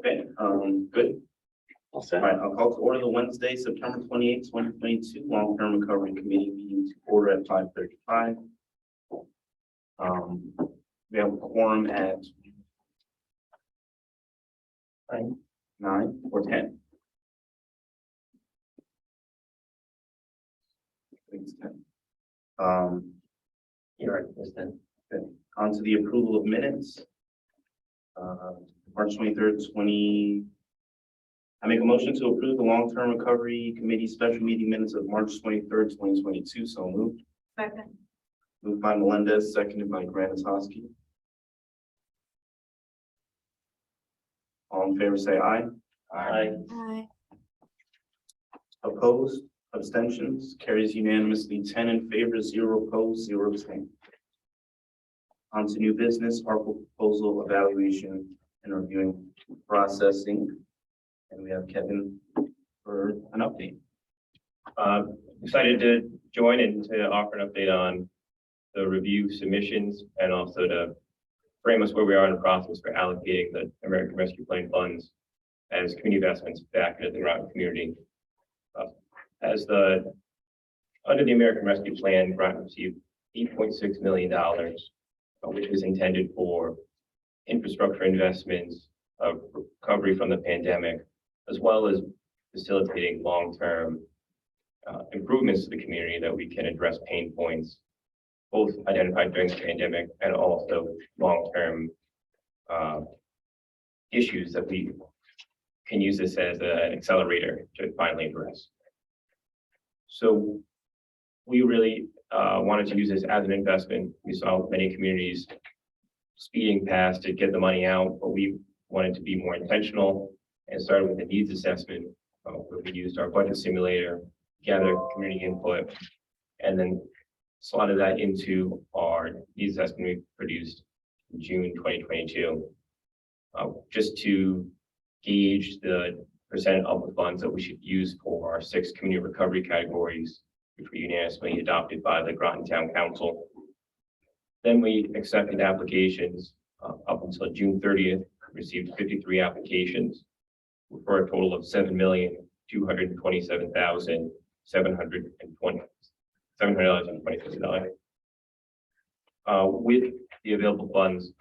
Okay, good. All All set. right, I'll call to order the Wednesday, September 28th, 2022, Long-Term Recovery Committee meeting to order at 5:35. We have a quorum at 9 or 10. I think it's 10. You're right, it's then. Okay. On to the approval of minutes. March 23rd, I make a motion to approve the Long-Term Recovery Committee special meeting minutes of March 23rd, 2022. So moved. Second. Moved by Melendez, seconded by Granatowski. All in favor, say aye. Aye. Aye. Opposed, abstentions, carries unanimously, 10 in favor, 0 opposed, 0 abstained. On to new business, ARPA proposal evaluation and reviewing processing. And we have Kevin for an update. Excited to join and to offer an update on the review submissions and also to frame us where we are in the process for allocating the American Rescue Plan funds as community investments back into the Groton community. Under the American Rescue Plan, Groton received $8.6 million, which was intended for infrastructure investments, recovery from the pandemic, as well as facilitating long-term improvements to the community that we can address pain points, both identified during the pandemic and also long-term issues that we can use this as an accelerator to finally address. So we really wanted to use this as an investment. We saw many communities speeding past to get the money out, but we wanted to be more intentional and started with a needs assessment where we used our budget simulator, gather community input, and then slotted that into our needs assessment we produced in June 2022, just to gauge the percent of the funds that we should use for our 6 community recovery categories, which were unanimously adopted by the Groton Town Council. Then we accepted applications up until June 30th, received 53 applications for a total of $7,227,727. With the available funds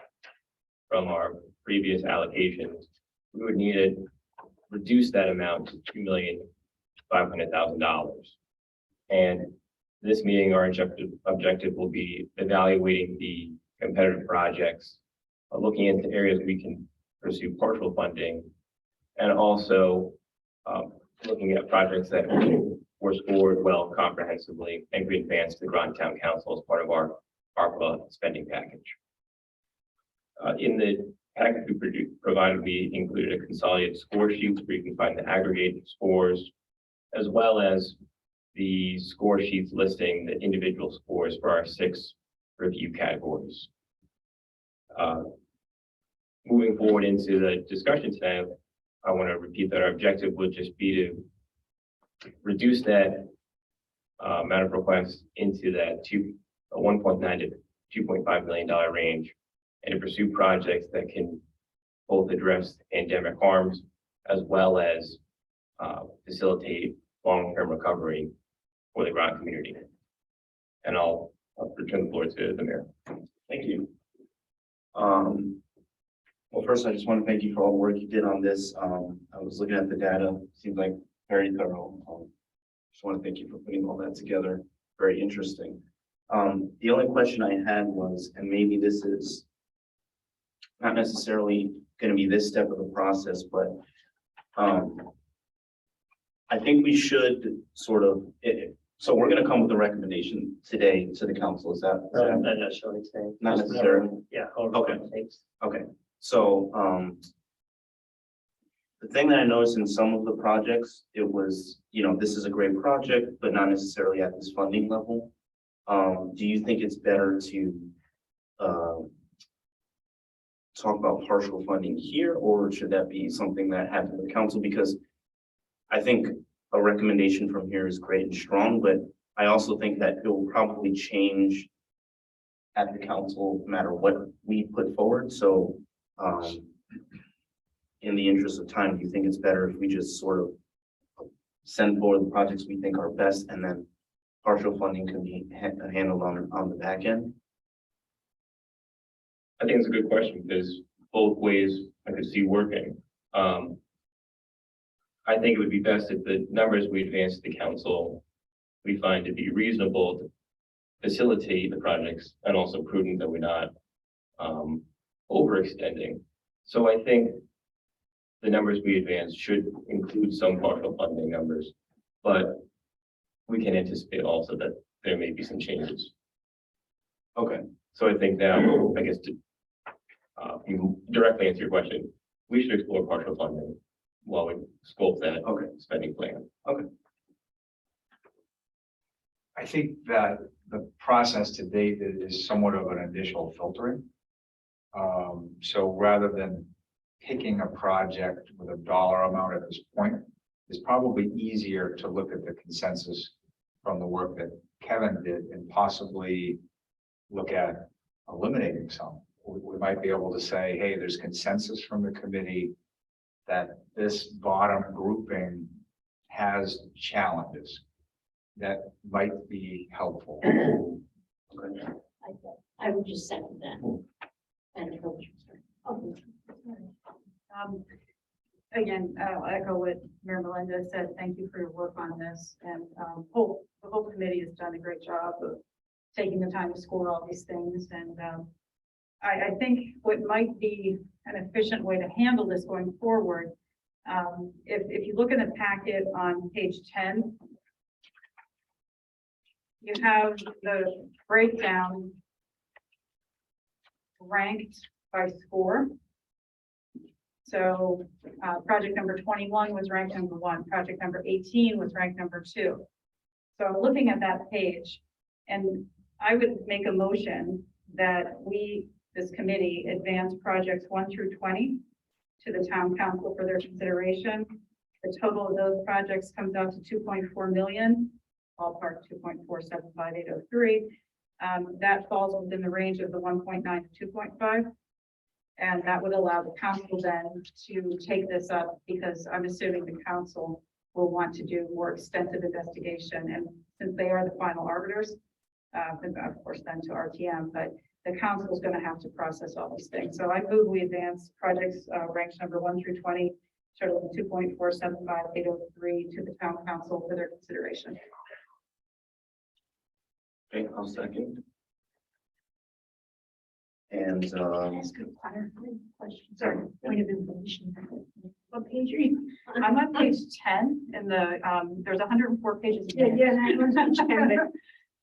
from our previous allocations, we would need to reduce that amount to $2,500,000. And this meeting, our objective will be evaluating the competitive projects, looking into areas we can pursue partial funding, and also looking at projects that were scored well comprehensively and we advanced to the Groton Town Council as part of our ARPA spending package. In the package we provided, we included a consolidated score sheet where you can find the aggregated scores, as well as the score sheets listing the individual scores for our 6 review categories. Moving forward into the discussion today, I want to repeat that our objective would just be to reduce that amount of requests into that $1.9 to $2.5 million range, and to pursue projects that can both address pandemic harms as well as facilitate long-term recovery for the Groton community. And I'll return the floor to the mayor. Thank you. Well, first, I just want to thank you for all the work you did on this. I was looking at the data, seems like very thorough. Just want to thank you for putting all that together. Very interesting. The only question I had was, and maybe this is not necessarily going to be this step of the process, but I think we should sort of, so we're going to come with a recommendation today to the council. Is that? Not necessarily today. Not necessarily. Yeah. Okay. Thanks. Okay, so the thing that I noticed in some of the projects, it was, this is a great project, but not necessarily at this funding level. Do you think it's better to talk about partial funding here, or should that be something that happens with the council? Because I think a recommendation from here is great and strong, but I also think that it will probably change at the council no matter what we put forward. So in the interest of time, do you think it's better if we just sort of send forward the projects we think are best and then partial funding can be handled on the back end? I think it's a good question because both ways I could see working. I think it would be best if the numbers we advance to the council, we find to be reasonable to facilitate the projects and also prudent that we're not overextending. So I think the numbers we advance should include some partial funding numbers, but we can anticipate also that there may be some changes. Okay, So I think now, I guess to directly answer your question, we should explore partial funding while we scope that okay, spending plan. I think that the process to date is somewhat of an initial filtering. So rather than picking a project with a dollar amount at this point, it's probably easier to look at the consensus from the work that Kevin did and possibly look at eliminating some. We might be able to say, hey, there's consensus from the committee that this bottom grouping has challenges that might be helpful. okay. I would just second that. And Again, I'll echo what Mayor Melinda said. Thank you for your work on this, and the whole committee has done a great job of taking the time to score all these things. And I think what might be an efficient way to handle this going forward, if you look in the packet on page 10, you have the breakdown ranked by score. So project number 21 was ranked number 1. Project number 18 was ranked number 2. So I'm looking at that page, and I would make a motion that we, this committee, advance projects 1 through 20 to the town council for their consideration. The total of those projects comes out to 2.4 million, ballpark 2.475803. That falls within the range of the 1.9 to 2.5. And that would allow the council then to take this up, because I'm assuming the council will want to do more extensive investigation. And since they are the final arbiters, and of course then to RTM, but the council is going to have to process all these things. So I move we advance projects ranked number 1 through 20, total 2.475803 to the town council for their consideration. Okay, I'll second. And Can I ask a clarifying question? Sorry, point of information. What page are you? I'm on page 10 in the, there's 104 pages. Yeah, yeah, I was on 10, but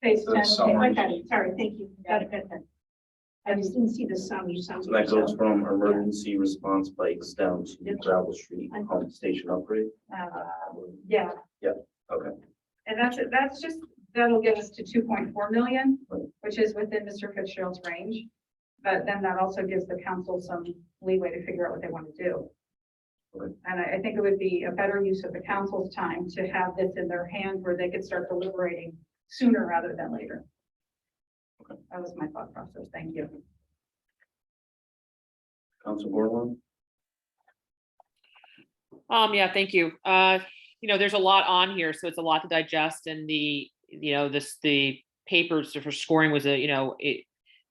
Page The 10. summary. I got it. Sorry, thank you. Got it. I just didn't see the sum. You sound. so that goes from emergency response bikes down to gravel street pump station upgrade. Yeah. Okay, And that's just, that'll get us to 2.4 million, Right. which is within Mr. Fitzgerald's range. But then that also gives the council some leeway to figure out what they want to do. Okay. And I think it would be a better use of the council's time to have this in their hand where they could start deliberating sooner rather than later. Okay. That was my thought process. Thank you. Council Bordelon? Yeah, thank you. There's a lot on here, so it's a lot to digest, and the papers for scoring was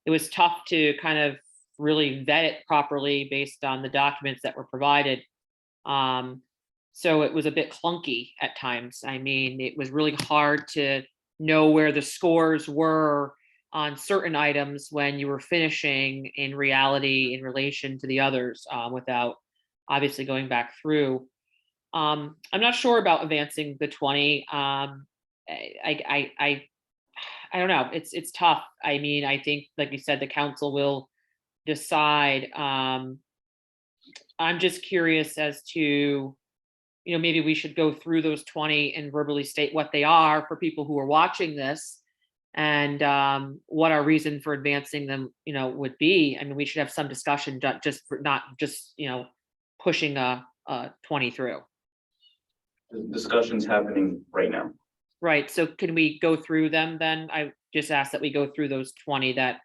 it was tough to kind of really vet it properly based on the documents that were provided. So it was a bit clunky at times. I mean, it was really hard to know where the scores were on certain items when you were finishing in reality in relation to the others, without obviously going back through. I'm not sure about advancing the 20. I don't know. It's tough. I mean, I think, like you said, the council will decide. I'm just curious as to, maybe we should go through those 20 and verbally state what they are for people who are watching this, and what our reason for advancing them, would be. I mean, we should have some discussion, not just pushing a 20 through. The discussion's happening right now. Right. So can we go through them then? I just asked that we go through those 20 that,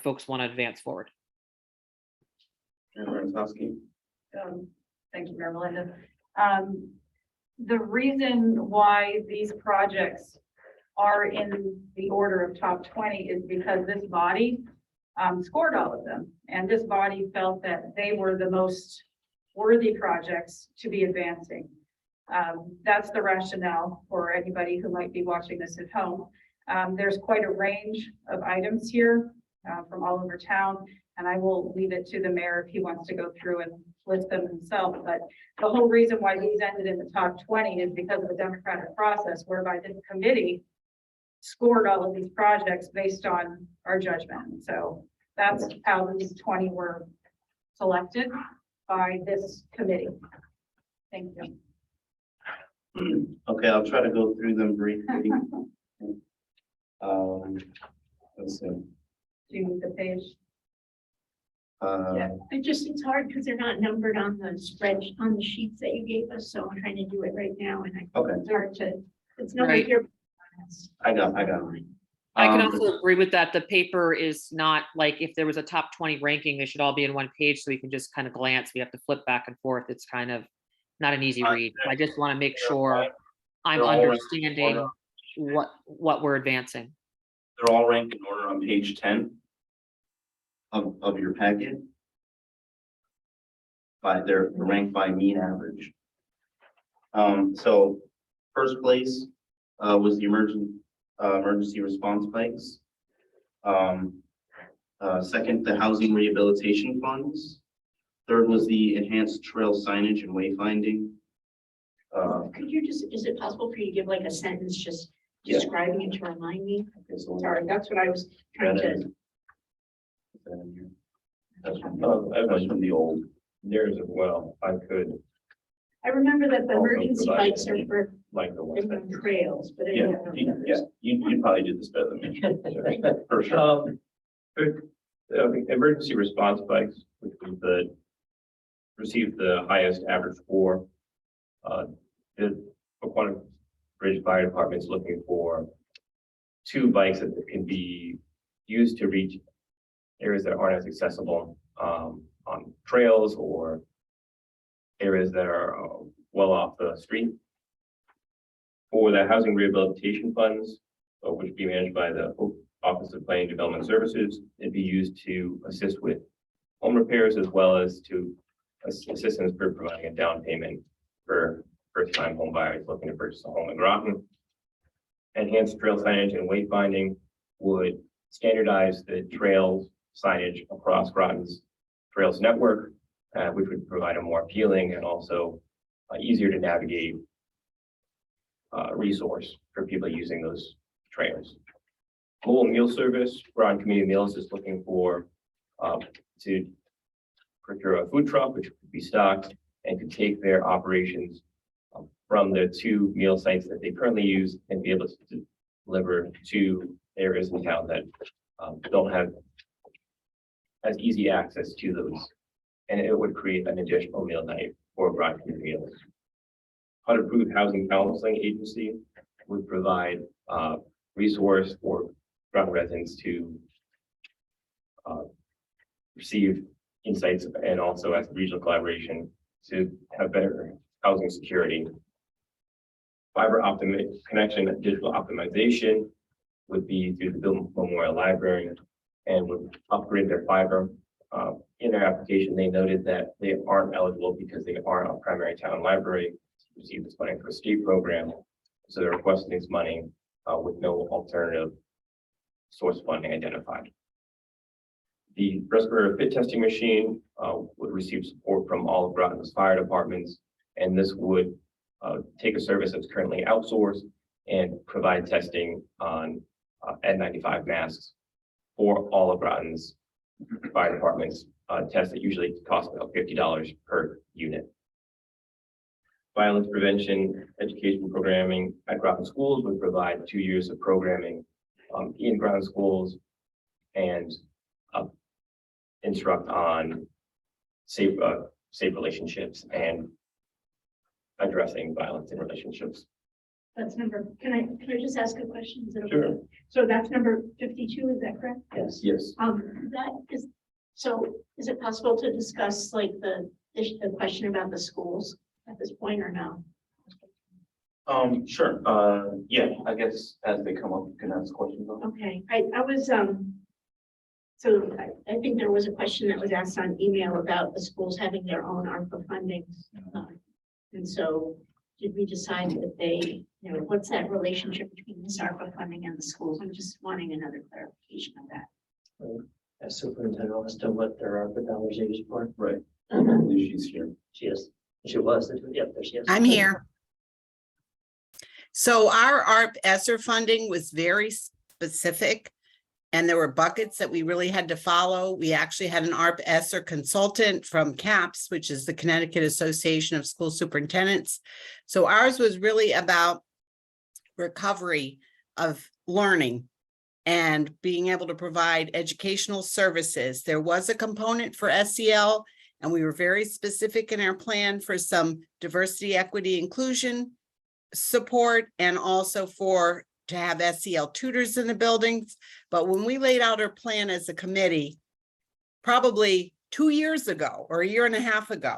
folks want to advance forward. Mayor Lansdowski? Thank you, Mayor Melinda. The reason why these projects are in the order of top 20 is because this body scored all of them. And this body felt that they were the most worthy projects to be advancing. That's the rationale for anybody who might be watching this at home. There's quite a range of items here from all over town, and I will leave it to the mayor if he wants to go through and list them himself. But the whole reason why these ended in the top 20 is because of the democratic process whereby this committee scored all of these projects based on our judgment. So that's how these 20 were selected by this committee. Thank you. Okay, I'll try to go through them briefly. Let's see. Do you need the page? Yeah, it's hard because they're not numbered on the spread, on the sheets that you gave us, so I'm trying to do it right now, and Okay, it's hard to, it's numbered Right. here. I got it. I can Um, also agree with that. The paper is not like, if there was a top 20 ranking, they should all be in one page, so we can just kind of glance. We have to flip back and forth. It's kind of not an easy read. I just want to make sure I'm They're all ranked in understanding what we're advancing. They're all ranked in order on page 10 of your packet. They're ranked by mean average. So first place was the emergency response bikes. Second, the housing rehabilitation funds. Third was the enhanced trail signage and wayfinding. Could you just, is it possible for you to give like a sentence just Yeah. describing it to remind me? Okay, so Sorry, that's what I was trying that to. is- put that in here. That's from the old. Theirs as well, I could, I remember that the Also emergency provide bikes are for like the ones that. different trails, but I Yeah, don't know. yeah, you probably did this better than me. For sure. Emergency response bikes, which was received the highest average score. The Aquatic Bridge Fire Department's looking for 2 bikes that can be used to reach areas that aren't as accessible on trails or areas that are well off the street. For the housing rehabilitation funds, which would be managed by the Office of Planning and Development Services, it'd be used to assist with home repairs as well as to assistance for providing a down payment for first-time home buyers looking to purchase a home in Groton. Enhanced trail signage and wayfinding would standardize the trails signage across Groton's trails network, which would provide a more appealing and also easier to navigate resource for people using those trails. Mobile meal service, Groton Community Meals is looking for to procure a food truck, which could be stocked and could take their operations from the 2 meal sites that they currently use and be able to deliver to areas in town that don't have as easy access to those. And it would create an additional meal night for Groton Community Meals. HUD-approved housing counseling agency would provide resource for Groton residents to receive insights and also as a regional collaboration to have better housing security. Fiber optic connection and digital optimization would be through the Bill Memorial Library and would upgrade their fiber. In their application, they noted that they aren't eligible because they aren't a primary town library to receive this money for a state program. So they're requesting this money with no alternative source funding identified. The respirator fit testing machine would receive support from all of Groton's fire departments, and this would take a service that's currently outsourced and provide testing on N95 masks for all of Groton's fire departments. Tests that usually cost about $50 per unit. Violence prevention education programming at Groton schools would provide 2 years of programming in Groton schools and instruct on safe relationships and addressing violence in relationships. That's number, can I just ask a question? Is it okay? Sure. So that's number 52, is that correct? Yes. That is, so is it possible to discuss like the There's a question about the schools at this point or no? Sure, yeah, I guess as they come up, you can ask questions on. Okay, I was, so I think there was a question that was asked on email about the schools having their own ARPA funding. And so did we decide that they, you know, what's that relationship between this ARPA funding and the schools? I'm just wanting another clarification of that. As superintendent as to what their ARPA dollars are used for. Right, I believe she's here. She is, she was, yep, there she is. I'm here. So our ARP ESSER funding was very specific, and there were buckets that we really had to follow. We actually had an ARP ESSER consultant from CAPS, which is the Connecticut Association of School Superintendents. So ours was really about recovery of learning and being able to provide educational services. There was a component for SEL, and we were very specific in our plan for some diversity, equity, inclusion support, and also to have SEL tutors in the buildings. But when we laid out our plan as a committee, probably 2 years ago or a year and a half ago,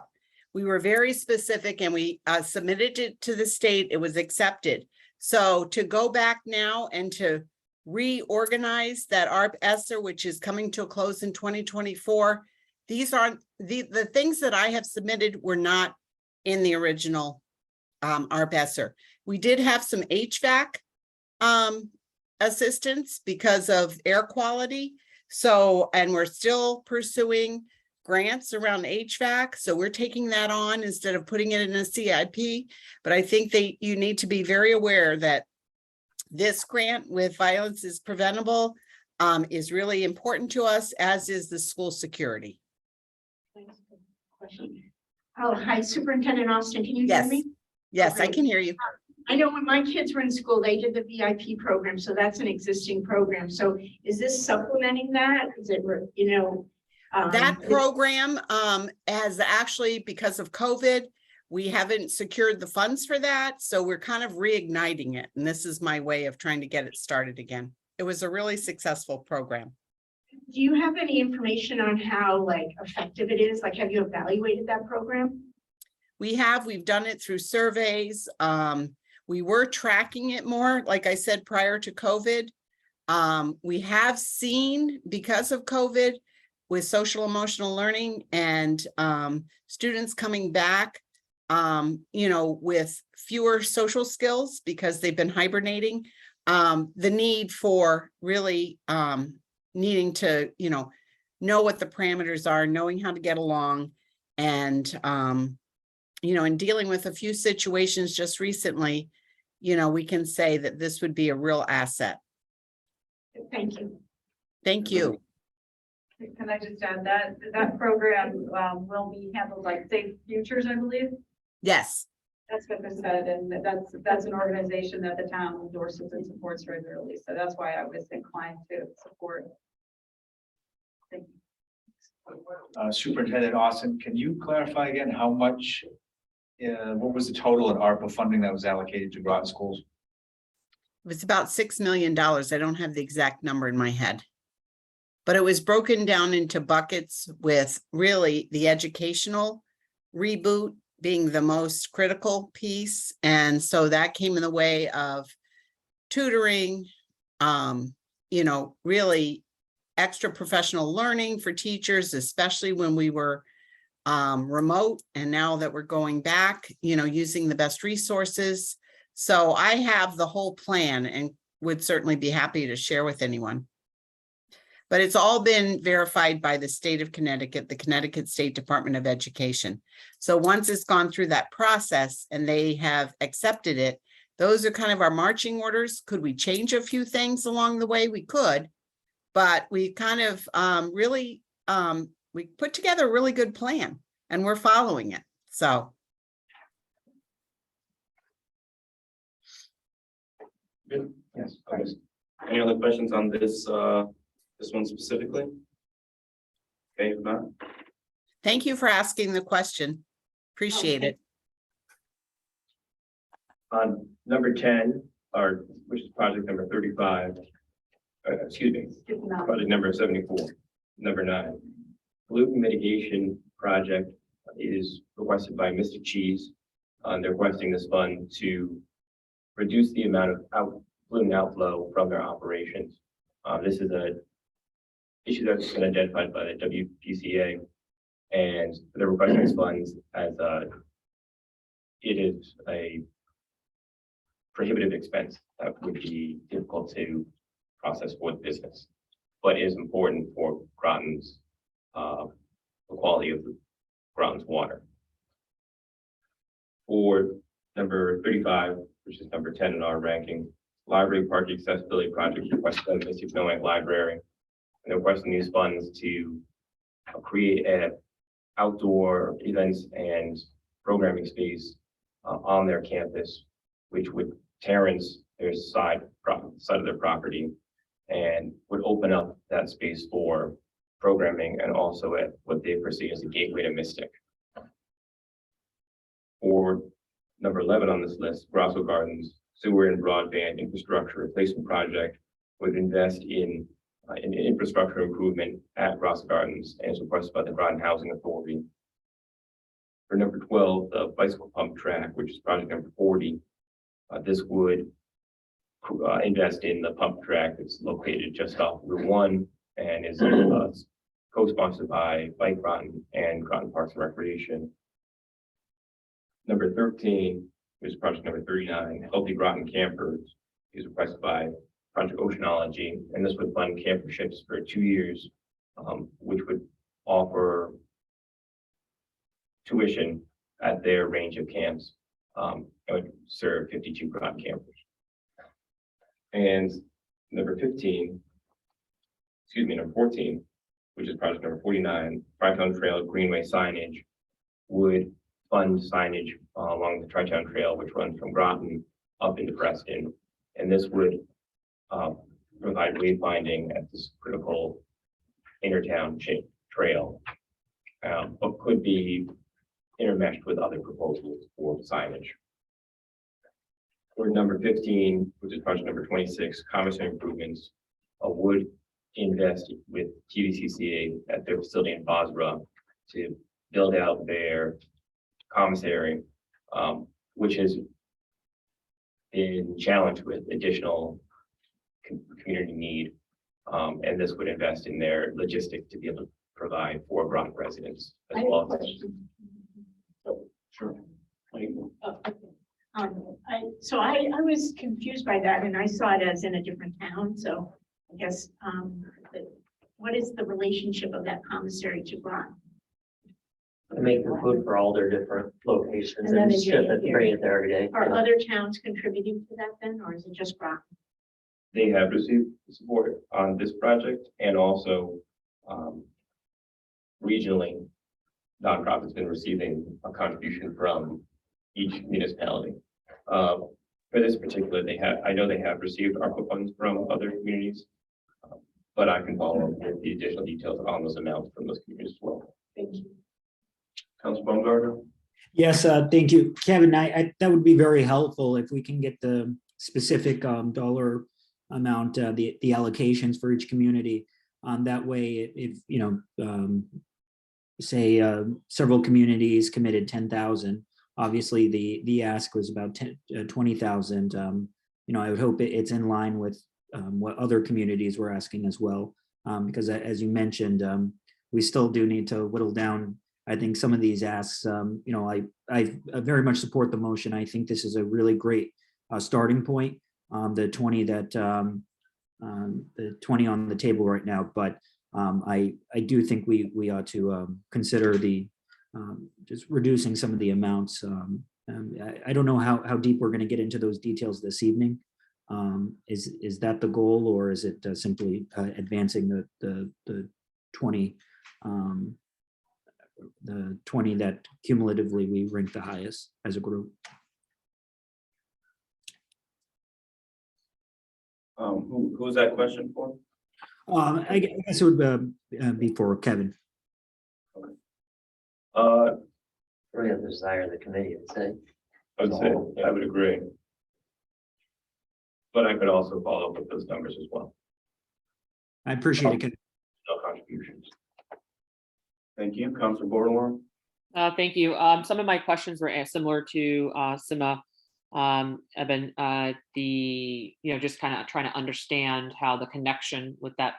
we were very specific and we submitted it to the state. It was accepted. So to go back now and to reorganize that ARP ESSER, which is coming to a close in 2024, these aren't the things that I have submitted were not in the original ARP ESSER. We did have some HVAC assistance because of air quality. So, and we're still pursuing grants around HVAC. So we're taking that on instead of putting it in a CIP. But I think you need to be very aware that this grant with Violence is Preventable is really important to us, as is the school security. Question. Oh, hi, Superintendent Austin, can you hear Yes. me? Yes, I Okay. can hear you. I know when my kids were in school, they did the VIP program, so that's an existing program. So is this supplementing that? Is it, you know? That program has actually, because of COVID, we haven't secured the funds for that. So we're kind of reigniting it. And this is my way of trying to get it started again. It was a really successful program. Do you have any information on how effective it is? Like, have you evaluated that program? We've done it through surveys. We were tracking it more, like I said, prior to COVID. We have seen, because of COVID, with social emotional learning and students coming back, you know, with fewer social skills because they've been hibernating, the need for really needing to, you know what the parameters are, knowing how to get along, and you know, in dealing with a few situations just recently, you know, we can say that this would be a real asset. Thank you. Thank you. Can I just add that that program will be handled like Safe Futures, I believe? Yes. That's what was said, and that's an organization that the town endorses and supports regularly. So that's why I was inclined to support. Thank you. Superintendent Austin, can you clarify again how much, what was the total in ARPA funding that was allocated to Groton schools? It was about $6 million. I don't have the exact number in my head. But it was broken down into buckets, with really the educational reboot being the most critical piece. And so that came in the way of tutoring, you know, really extra professional learning for teachers, especially when we were remote. And now that we're going back, you know, using the best resources. So I have the whole plan and would certainly be happy to share with anyone. But it's all been verified by the state of Connecticut, the Connecticut State Department of Education. So once it's gone through that process and they have accepted it, those are kind of our marching orders. Could we change a few things along the way? We could, but we kind of really, we put together a really good plan and we're following it. So. Good. Yes. Okay. Any other questions on this, this one specifically? Okay, if not, Thank you for asking the question. Appreciate Okay. it. On number 10, which is project number 35, excuse me, If not, project number 74, number 9, pollutant mitigation project is requested by Mystic Cheese. They're requesting this fund to reduce the amount of pollutant outflow from their operations. This is a issue that's been identified by the WPCA, and they're requesting these funds as it is a prohibitive expense that would be difficult to process for the business, but is important for Groton's the quality of Groton's water. For number 35, which is number 10 in our ranking, library park accessibility project requested by the Mystic Millbank Library. And they're requesting these funds to create an outdoor events and programming space on their campus, which would terrace their side of their property and would open up that space for programming and also at what they perceive as a gateway to Mystic. For number 11 on this list, Grosso Gardens sewer and broadband infrastructure replacement project would invest in infrastructure improvement at Grosso Gardens and is requested by the Groton Housing Authority. For number 12, the bicycle pump track, which is project number 40, this would invest in the pump track that's located just off Route 1 and is co-sponsored by Bike Groton and Groton Parks and Recreation. Number 13, which is project number 39, Healthy Groton Campers, is requested by Project Oceanology, and this would fund camperships for 2 years, which would offer tuition at their range of camps. It would serve 52 Groton campers. And number 14, which is project number 49, Tri-Town Trail Greenway signage would fund signage along the Tri-Town Trail, which runs from Groton up into Preston. And this would provide wayfinding at this critical intertown trail, but could be intermeshed with other proposals for signage. For number 15, which is project number 26, commissary improvements, would invest with TVCCA at their facility in Bosra to build out their commissary, which has been challenged with additional community need. And this would invest in their logistics to be able to provide for Groton residents as I have a well. question. Sure. So I was confused by that and I saw it as in a different town, so I guess, what is the relationship of that commissary to Groton? They make the food for all their different locations And then and they ship bring it it, here. bring it there every day. Are other towns contributing to that then, or is it just Groton? They have received support on this project and also regionally, nonprofits been receiving a contribution from each municipality. For this particular, I know they have received ARPA funds from other communities, but I can follow up with the additional details on those amounts from those communities as well. Thank you. Council Baumgartner? Yes, thank you, Kevin. That would be very helpful if we can get the specific dollar amount, the allocations for each community. That way, if say several communities committed 10,000. Obviously, the ask was about 20,000. I would hope it's in line with what other communities were asking as well, because as you mentioned, we still do need to whittle down. I think some of these asks, I very much support the motion. I think this is a really great starting point. The 20 on the table right now, but I do think we ought to consider the just reducing some of the amounts. I don't know how deep we're going to get into those details this evening. Is that the goal, or is it simply advancing the 20? The 20 that cumulatively we rank the highest as a group. Who's that question for? I guess it would be for Kevin. We have the desire of the committee to say. I would say, I would agree. But I could also follow up with those numbers as well. I appreciate it, Kevin. No contributions. Thank you. Council Bordelon? Thank you. Some of my questions were similar to Sima. Eben, just kind of trying to understand how the connection with that,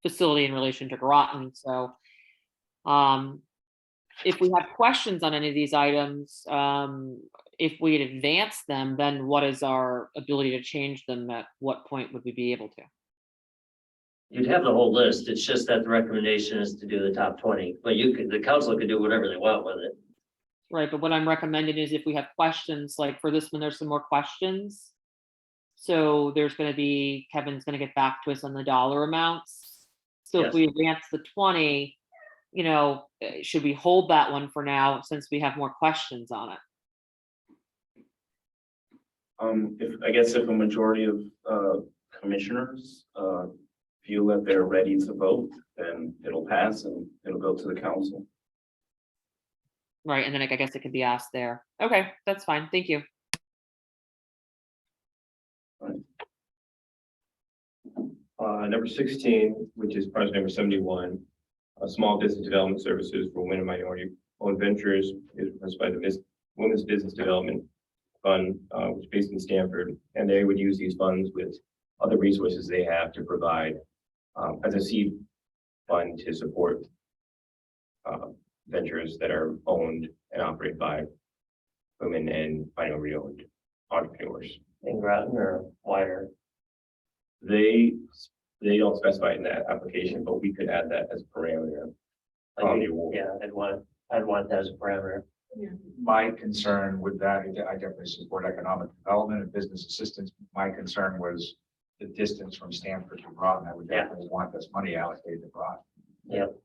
facility in relation to Groton. So, if we have questions on any of these items, if we advance them, then what is our ability to change them? At what point would we be able to? You'd have the whole list. It's just that the recommendation is to do the top 20, but the council could do whatever they want with it. Right, but what I'm recommending is if we have questions, like for this one, there's some more questions. So there's gonna be, Kevin's gonna get back to us on the dollar amounts. So if Yes. we advance the 20, should we hold that one for now since we have more questions on it? If a majority of commissioners feel that they're ready to vote, then it'll pass and it'll go to the council. Right, and then I guess it could be asked there. Okay, that's fine, thank you. Number 16, which is project number 71, small business development services for women and minority-owned ventures, is run by the Women's Business Development Fund, which is based in Stanford, and they would use these funds with other resources they have to provide as a seed fund to support ventures that are owned and operated by women and minority-owned entrepreneurs. In Groton or wider. They don't specify in that application, but we could add that as a parameter on the award. Yeah, I'd want that as a parameter. My concern with that, I definitely support economic development and business assistance. My concern was the distance from Stanford to Groton. I would definitely want this money allocated to Groton. Yep.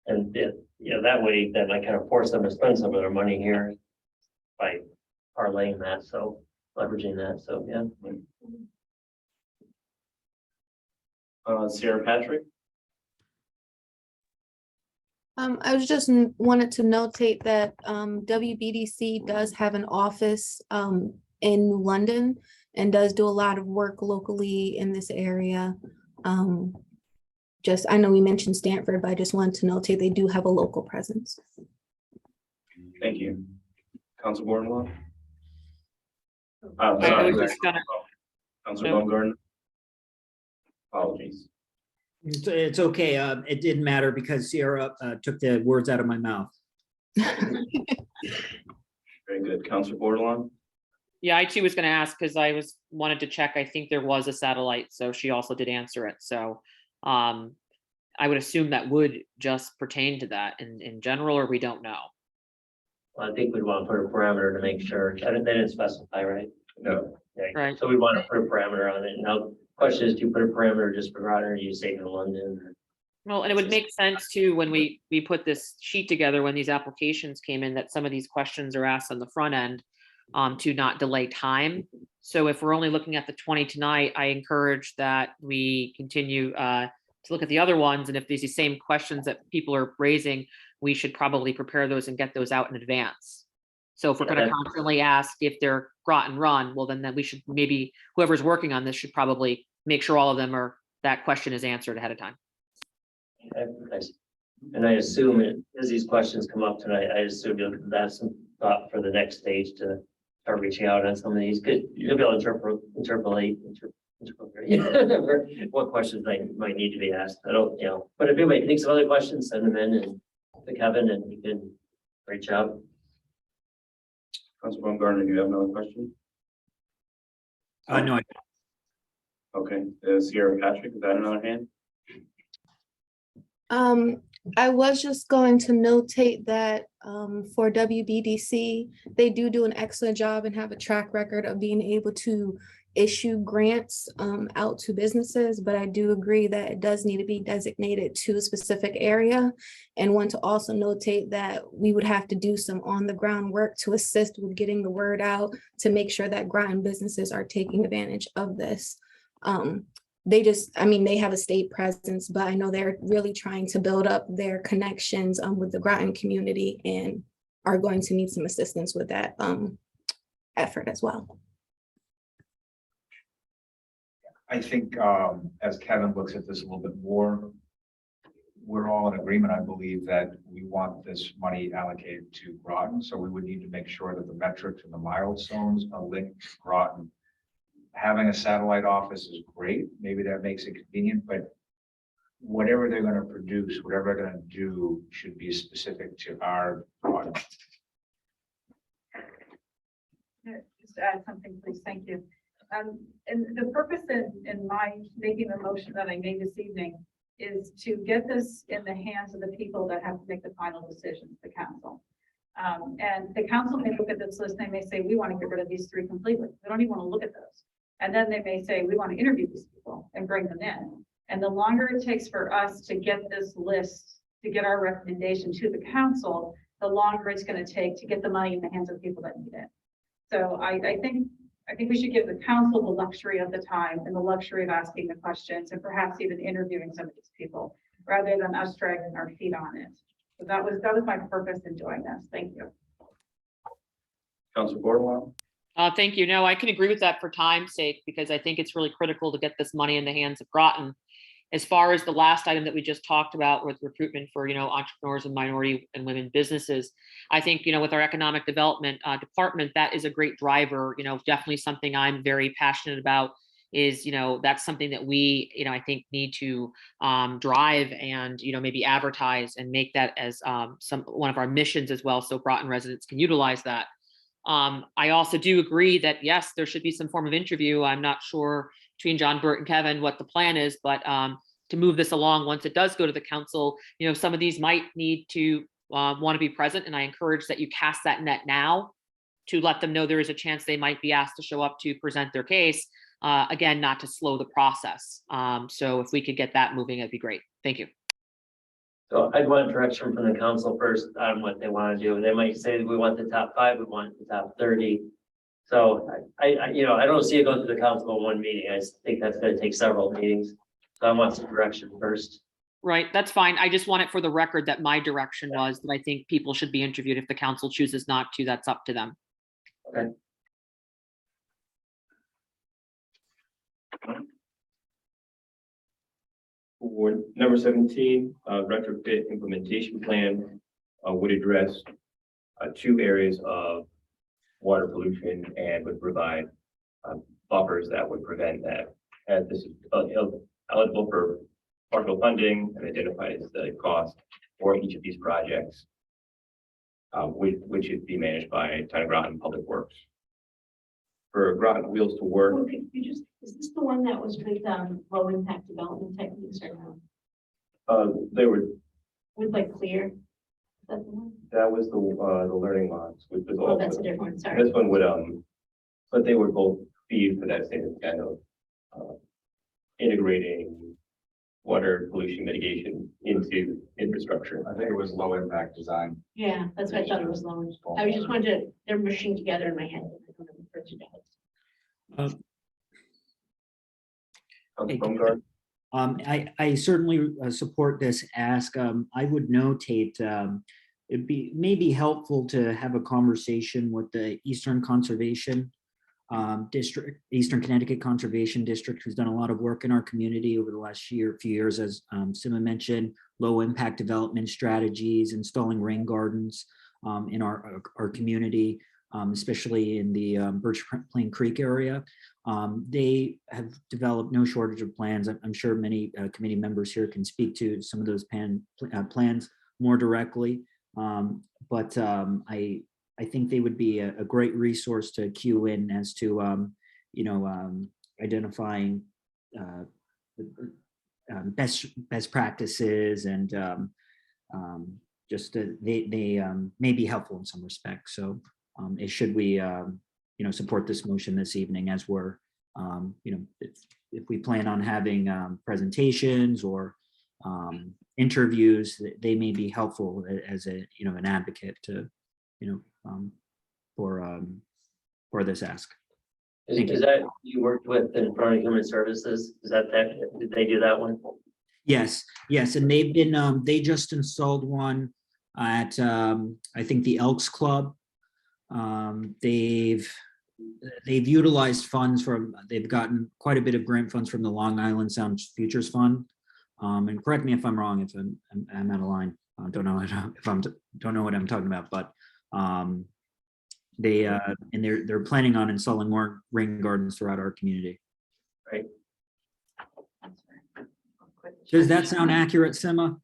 And that way, that might kind of force them to spend some of their money here by parlaying that, so leveraging that, so yeah. Sarah Patrick, I was just wanted to notate that WBDC does have an office in London and does do a lot of work locally in this area. I know we mentioned Stanford, but I just wanted to notate they do have a local presence. thank you. Council Bordelon? I Sorry, was just gonna- Council No. Baumgartner? Apologies. It's okay. It didn't matter because Sierra took the words out of my mouth. Very good. Council Bordelon? Yeah, I too was gonna ask because wanted to check. I think there was a satellite, so she also did answer it. So I would assume that would just pertain to that in general, or we don't know. Well, I think we'd want to put a parameter to make sure. They didn't specify, right? No. Okay. Right. So we want to put a parameter on it. Now, question is, do you put a parameter just for Groton, or do you say for London? Or? Well, and it would make sense too, when we put this sheet together, when these applications came in, that some of these questions are asked on the front end to not delay time. So if we're only looking at the 20 tonight, I encourage that we continue to look at the other ones. And if these are the same questions that people are raising, we should probably prepare those and get those out in advance. So if we're going to constantly ask if they're Groton run, well, then we should maybe, whoever's working on this should probably make sure all of them that question is answered ahead of time. Okay, nice. And I assume as these questions come up tonight, I assume you'll have some thought for the next stage to start reaching out on some of these. You'll be able to interpolate what questions might need to be asked. I don't, but if anybody thinks of other questions, send them in and to Kevin and he can reach out. Council Baumgartner, do you have another question? No, Okay, Sierra Patrick, is that another hand? I was just going to notate that for WBDC, they do an excellent job and have a track record of being able to issue grants out to businesses, but I do agree that it does need to be designated to a specific area, and want to also notate that we would have to do some on the ground work to assist with getting the word out to make sure that Groton businesses are taking advantage of this. They have a state presence, but I know they're really trying to build up their connections with the Groton community and are going to need some assistance with that effort as well. I think as Kevin looks at this a little bit more, we're all in agreement, I believe, that we want this money allocated to Groton. So we would need to make sure that the metrics and the milestones are linked to Groton. Having a satellite office is great. Maybe that makes it convenient, but whatever they're going to produce, whatever they're going to do should be specific to our Groton. Just add something, please. Thank you. And the purpose in my making the motion that I made this evening is to get this in the hands of the people that have to make the final decisions, the council. And the council may look at this list, they may say, we want to get rid of these 3 completely. They don't even want to look at those. And then they may say, we want to interview these people and bring them in. And the longer it takes for us to get this list, to get our recommendation to the council, the longer it's going to take to get the money in the hands of people that need it. So I think we should give the council the luxury of the time and the luxury of asking the questions and perhaps even interviewing some of these people rather than us dragging our feet on it. So that was my purpose in doing this. Thank you. Councilor Bordelon? Thank you. No, I can agree with that for time's sake, because I think it's really critical to get this money in the hands of Groton. As far as the last item that we just talked about with recruitment for, entrepreneurs and minority and women businesses, I think, with our economic development department, that is a great driver, definitely something I'm very passionate about is, that's something that we, I think need to drive and, maybe advertise and make that as one of our missions as well. So Groton residents can utilize that. I also do agree that, yes, there should be some form of interview. I'm not sure between John, Burt, and Kevin what the plan is, but to move this along, once it does go to the council, some of these might need to want to be present. And I encourage that you cast that net now to let them know there is a chance they might be asked to show up to present their case. Again, not to slow the process. So if we could get that moving, it'd be great. Thank you. So I'd want direction from the council first on what they want to do. They might say that we want the top 5, we want the top 30. So I don't see it going to the council in one meeting. I think that's going to take several meetings. So I want some direction first. Right, that's fine. I just want it for the record that my direction was that I think people should be interviewed. If the council chooses not to, that's up to them. Okay. For number 17, retrofit implementation plan would address 2 areas of water pollution and would provide buffers that would prevent that. As this is eligible for partial funding and identifies the cost for each of these projects, which should be managed by Town of Groton Public Works. For Groton Wheels to Work, Well, could you just, is this the one that was with low impact development techniques or no? they were With like clear? Is that the one? that was the learning lots, which was Oh, all. that's a different one, sorry. This one would but they would both feed for that same kind of integrating water pollution mitigation into infrastructure. I think it was low impact design. Yeah, that's what I thought it was low. I was just wanted to, they're mushing together in my head. I don't know the first two. Councilor Baumgart? I certainly support this ask. I would notate it'd be maybe helpful to have a conversation with the Eastern Conservation District, Eastern Connecticut Conservation District, who's done a lot of work in our community over the last few years, as Sima mentioned, low impact development strategies, installing rain gardens in our community, especially in the Birch Plain Creek area. They have developed no shortage of plans. I'm sure many committee members here can speak to some of those plans more directly. But I think they would be a great resource to cue in as to, identifying best practices and just they may be helpful in some respects. So should we, support this motion this evening as we're, if we plan on having presentations or interviews, they may be helpful as a, an advocate to, for this ask. Is that you worked with in Department of Human Services? Is that did they do that one? Yes, and they've been, they just installed one at, I think the Elks Club. They've utilized funds they've gotten quite a bit of grant funds from the Long Island Sound Futures Fund. And correct me if I'm wrong, if I'm out of line. Don't know don't know what I'm talking about, but they and they're planning on installing more rain gardens throughout our community. Does that sound accurate, Sima?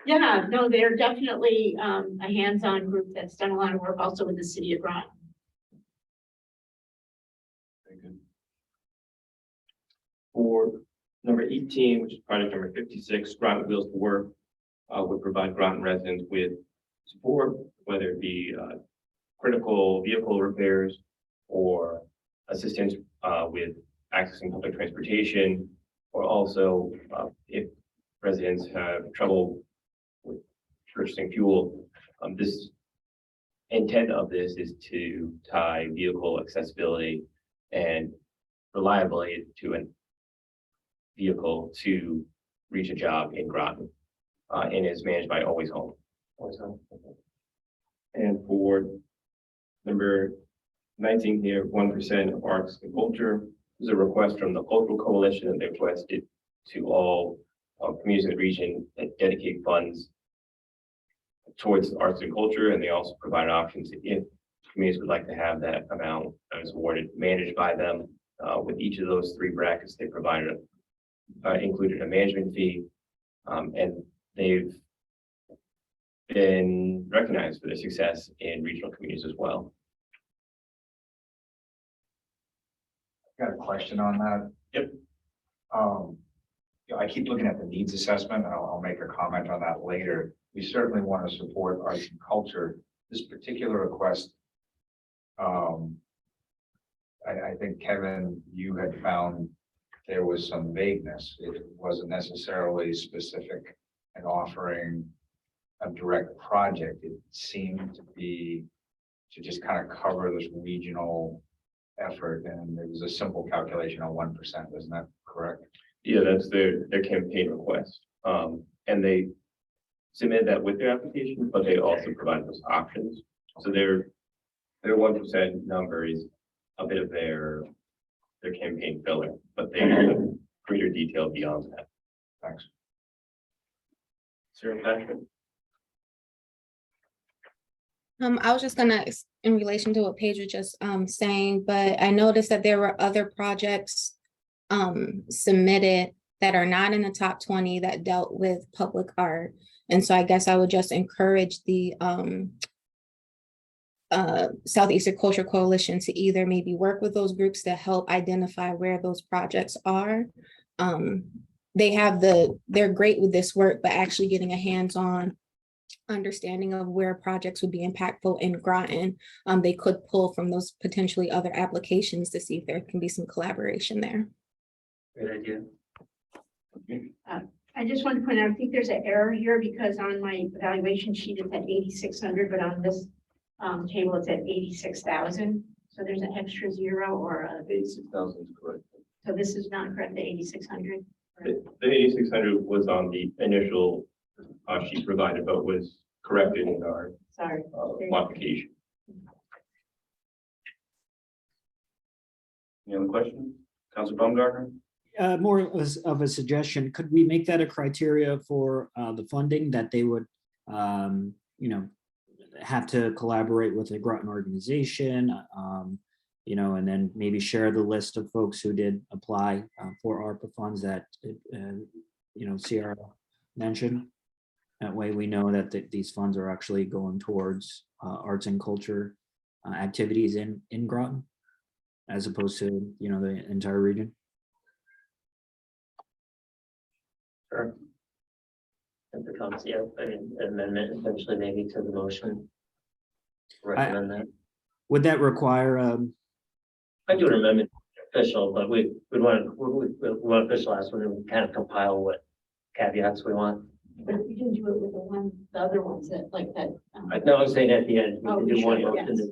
Yeah, no, they're definitely a hands-on group that's done a lot of work also with the city of Groton. Very good. For number 18, which is project number 56, Groton Wheels to Work would provide Groton residents with support, whether it be critical vehicle repairs or assistance with accessing public transportation, or also if residents have trouble with purchasing fuel. This intent of this is to tie vehicle accessibility and reliability to a vehicle to reach a job in Groton, and is managed by Always Home. Always Home. And for number 19 here, 1% of arts and culture. This is a request from the Cultural Coalition, and they requested to all communities in the region that dedicate funds towards arts and culture, and they also provide options if communities would like to have that amount that is awarded managed by them. With each of those three brackets, they provided included a management fee, and they've been recognized for their success in regional communities as well. Got a question on that? Yep. I keep looking at the needs assessment, and I'll make a comment on that later. We certainly want to support arts and culture. This particular request, I think, Kevin, you had found there was some vagueness. It wasn't necessarily specific and offering a direct project. It seemed to be to just kind of cover this regional effort, and it was a simple calculation of 1%. Isn't that correct? Yeah, that's their campaign request. And they submitted that with their application, but they also provided those options. So their 1% number is a bit of their campaign filler, but they have greater detail beyond that. Thanks. Sarah Patrick? I was just gonna, in relation to what Paige was just saying, but I noticed that there were other projects submitted that are not in the top 20 that dealt with public art. And so I guess I would just encourage the Southeastern Culture Coalition to either maybe work with those groups to help identify where those projects are. They're great with this work, but actually getting a hands-on understanding of where projects would be impactful in Groton, they could pull from those potentially other applications to see if there can be some collaboration there. Great idea. I just want to point out, I think there's an error here because on my evaluation sheet, it's at 8,600, but on this table, it's at 86,000. So there's an extra zero or a, 86,000 is correct. so this is not correct, the 8,600. The 8,600 was on the initial sheet provided, but was corrected in our Sorry. modification. Any other questions? Councilor Baumgartner? More of a suggestion, could we make that a criteria for the funding that they would, have to collaborate with a Groton organization, and then maybe share the list of folks who did apply for ARPA funds that, Sierra mentioned. That way we know that these funds are actually going towards arts and culture activities in Groton, as opposed to, the entire region. Sure. If it comes, yeah, I mean, amendment eventually maybe to the motion. Recommend that. Would that require, I do an amendment official, but we want official last one and kind of compile what caveats we want. But if we didn't do it with the other ones that like that. No, I'm saying at the end, we Oh, can we do one should, motion. yes.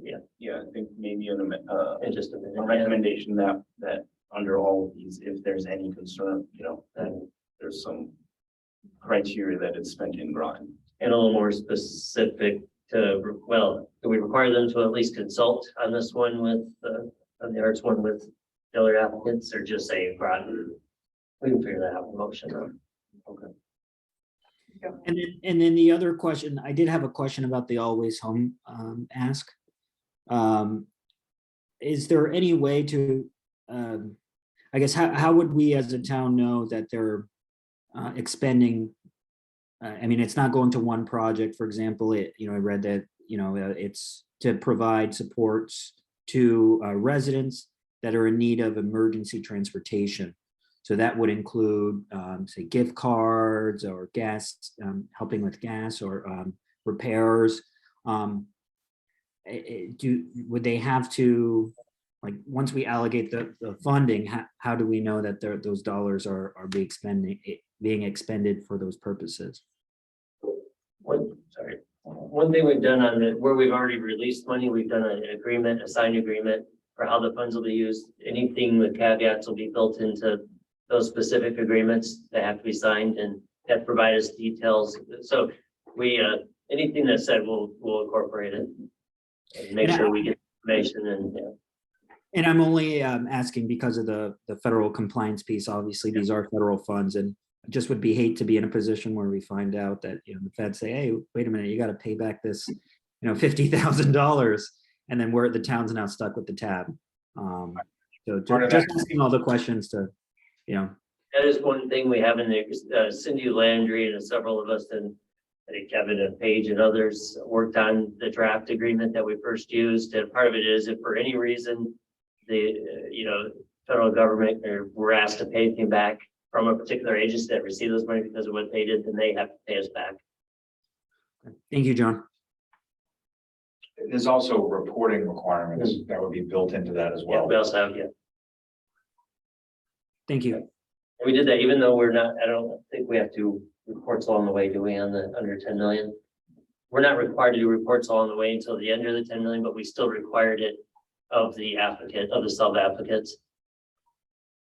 Yeah, Yeah, I think maybe in in just a minute. a recommendation that under all of these, if there's any concern, then there's some criteria that it's spent in Groton. And a little more specific to, well, do we require them to at least consult on this one with, on the arts one with the other applicants, or just say Groton We can figure that out in motion. And then the other question, I did have a question about the Always Home ask. Is there any way to, I guess, how would we as a town know that they're expending? I mean, it's not going to one project, for example, I read that, it's to provide supports to residents that are in need of emergency transportation. So that would include, say, gift cards or gas, helping with gas or repairs. Would they have to, like, once we allocate the funding, how do we know that those dollars are being expended for those purposes? One thing we've done on it, where we've already released money, we've done an agreement, a signed agreement for how the funds will be used. Anything with caveats will be built into those specific agreements that have to be signed and that provide us details. So we, anything that's said, we'll incorporate it. And make sure we get information and, yeah. And I'm only asking because of the federal compliance piece. Obviously, these are federal funds, and just would be hate to be in a position where we find out that, the Fed say, hey, wait a minute, you got to pay back this, $50,000, and then the town's now stuck with the tab. So just asking all the questions to, That is one thing we have in there. Cindy Landry and several of us, and I think Kevin and Paige and others worked on the draft agreement that we first used. And part of it is if for any reason the, federal government or we're asked to pay anything back from a particular agency that received those money because of what they did, then they have to pay us back. Thank you, John. There's also reporting requirements that would be built into that as Yeah, well. we also have, Thank you. we did that even though I don't think we have to reports along the way, do we, on the under 10 million? We're not required to do reports along the way until the end of the 10 million, but we still required it of the applicant, of the sub-applicants.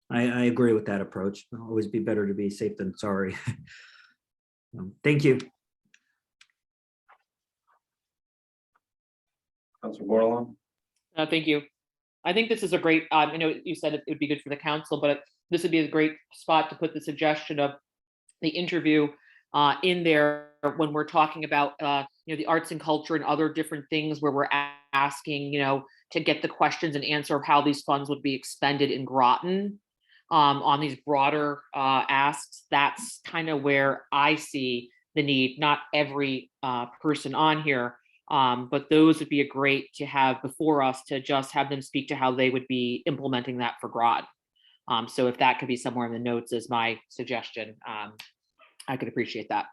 I agree with that approach. It'll always be better to be safe than sorry. Thank you. Councilor Bordelon? Thank you. I think this is a great, I know you said it would be good for the council, but this would be a great spot to put the suggestion of the interview in there when we're talking about, the arts and culture and other different things where we're asking, to get the questions and answer of how these funds would be expended in Groton on these broader asks. That's kind of where I see the need, not every person on here, but those would be a great to have before us to just have them speak to how they would be implementing that for Groton. So if that could be somewhere in the notes as my suggestion, I could appreciate that.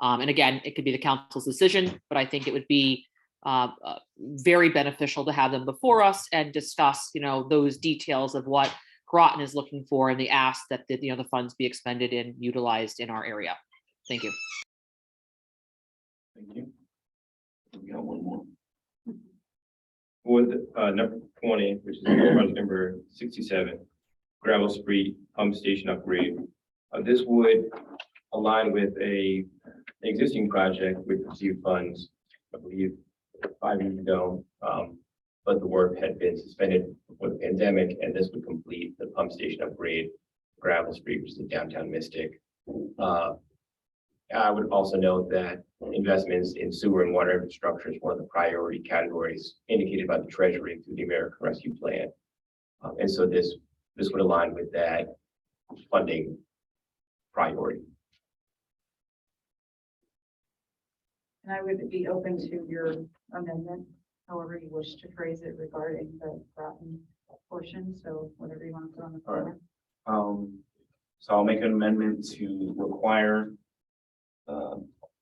And again, it could be the council's decision, but I think it would be very beneficial to have them before us and discuss, those details of what Groton is looking for and the ask that the funds be expended and utilized in our area. Thank you. Thank you. We got one more. With number 20, which is project number 67, gravel street pump station upgrade. This would align with an existing project which received funds, I believe, 5 years ago, but the work had been suspended before the pandemic, and this would complete the pump station upgrade, gravel street, which is in downtown Mystic. I would also note that investments in sewer and water infrastructure is one of the priority categories indicated by the Treasury through the American Rescue Plan. And so this would align with that funding priority. And I would be open to your amendment, however you wish to phrase it regarding the Groton portion. So whatever you want to put on the floor. So I'll make an amendment to require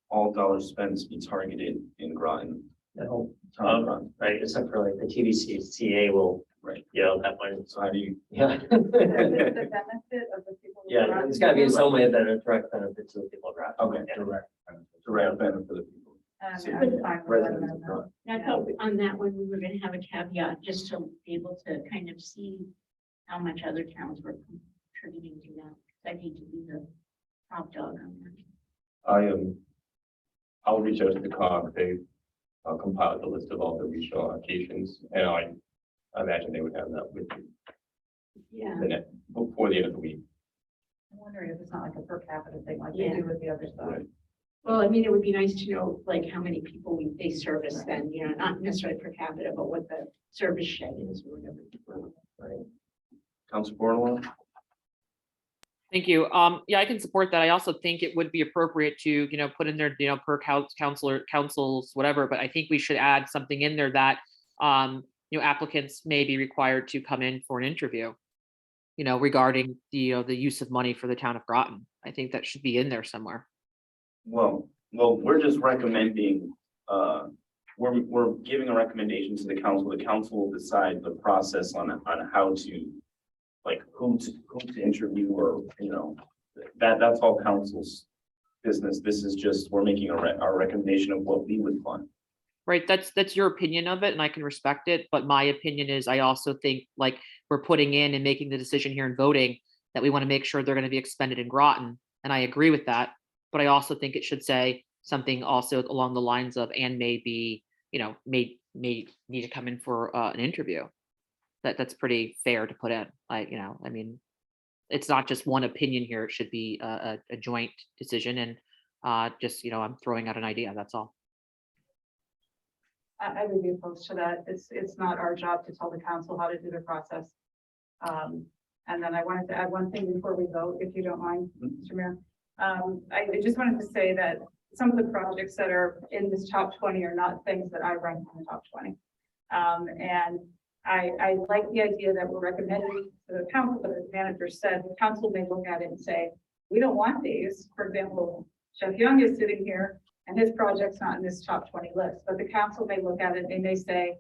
all dollars spent to be targeted in Groton. No, right, except for like the TVCA will, Right. That one. So how do you? Yeah. The benefit of the people. who Yeah, are it's gotta be in some way that a direct benefit to the people of Groton. Okay, Yeah. direct benefit for the people. I'm See, fine with that residents of amendment. Groton. And I thought on that one, we were gonna have a caveat just to be able to kind of see how much other towns were contributing to that. I need to be the top dog on that. I'll reach out to the COG. They compiled the list of all the regional allocations, and I imagine they would have that with you Yeah. before the end of the week. I'm wondering if it's not like a per capita thing like they do with the other stuff. Right. Well, I mean, it would be nice to know like how many people they service then, you know, not necessarily per capita, but what the service shed is or whatever. Right. Council Bordelon? Thank you. Yeah, I can support that. I also think it would be appropriate to, you know, put in there, you know, per councils, whatever, but I think we should add something in there that, you know, applicants may be required to come in for an interview, you know, regarding the, you know, the use of money for the town of Groton. I think that should be in there somewhere. Well, we're just recommending, we're giving a recommendation to the council. The council will decide the process on how to, like, who to interview, or, you know, that's all council's business. This is just, we're making our recommendation of what we would want. Right, that's your opinion of it, and I can respect it, but my opinion is I also think, like, we're putting in and making the decision here and voting that we want to make sure they're going to be expended in Groton, and I agree with that. But I also think it should say something also along the lines of, and maybe, you know, may need to come in for an interview. That's pretty fair to put in, like, you know, I mean, it's not just one opinion here, it should be a joint decision, and just, you know, I'm throwing out an idea, that's all. I would be opposed to that. It's not our job to tell the council how to do their process. And then I wanted to add one thing before we vote, if you don't mind, Mr. Mayor. I just wanted to say that some of the projects that are in this top 20 are not things that I rank in the top 20. And I like the idea that we're recommending to the council, but as the manager said, the council may look at it and say, we don't want these. For example, Chef Young is sitting here and his project's not in this top 20 list, but the council may look at it and they may say,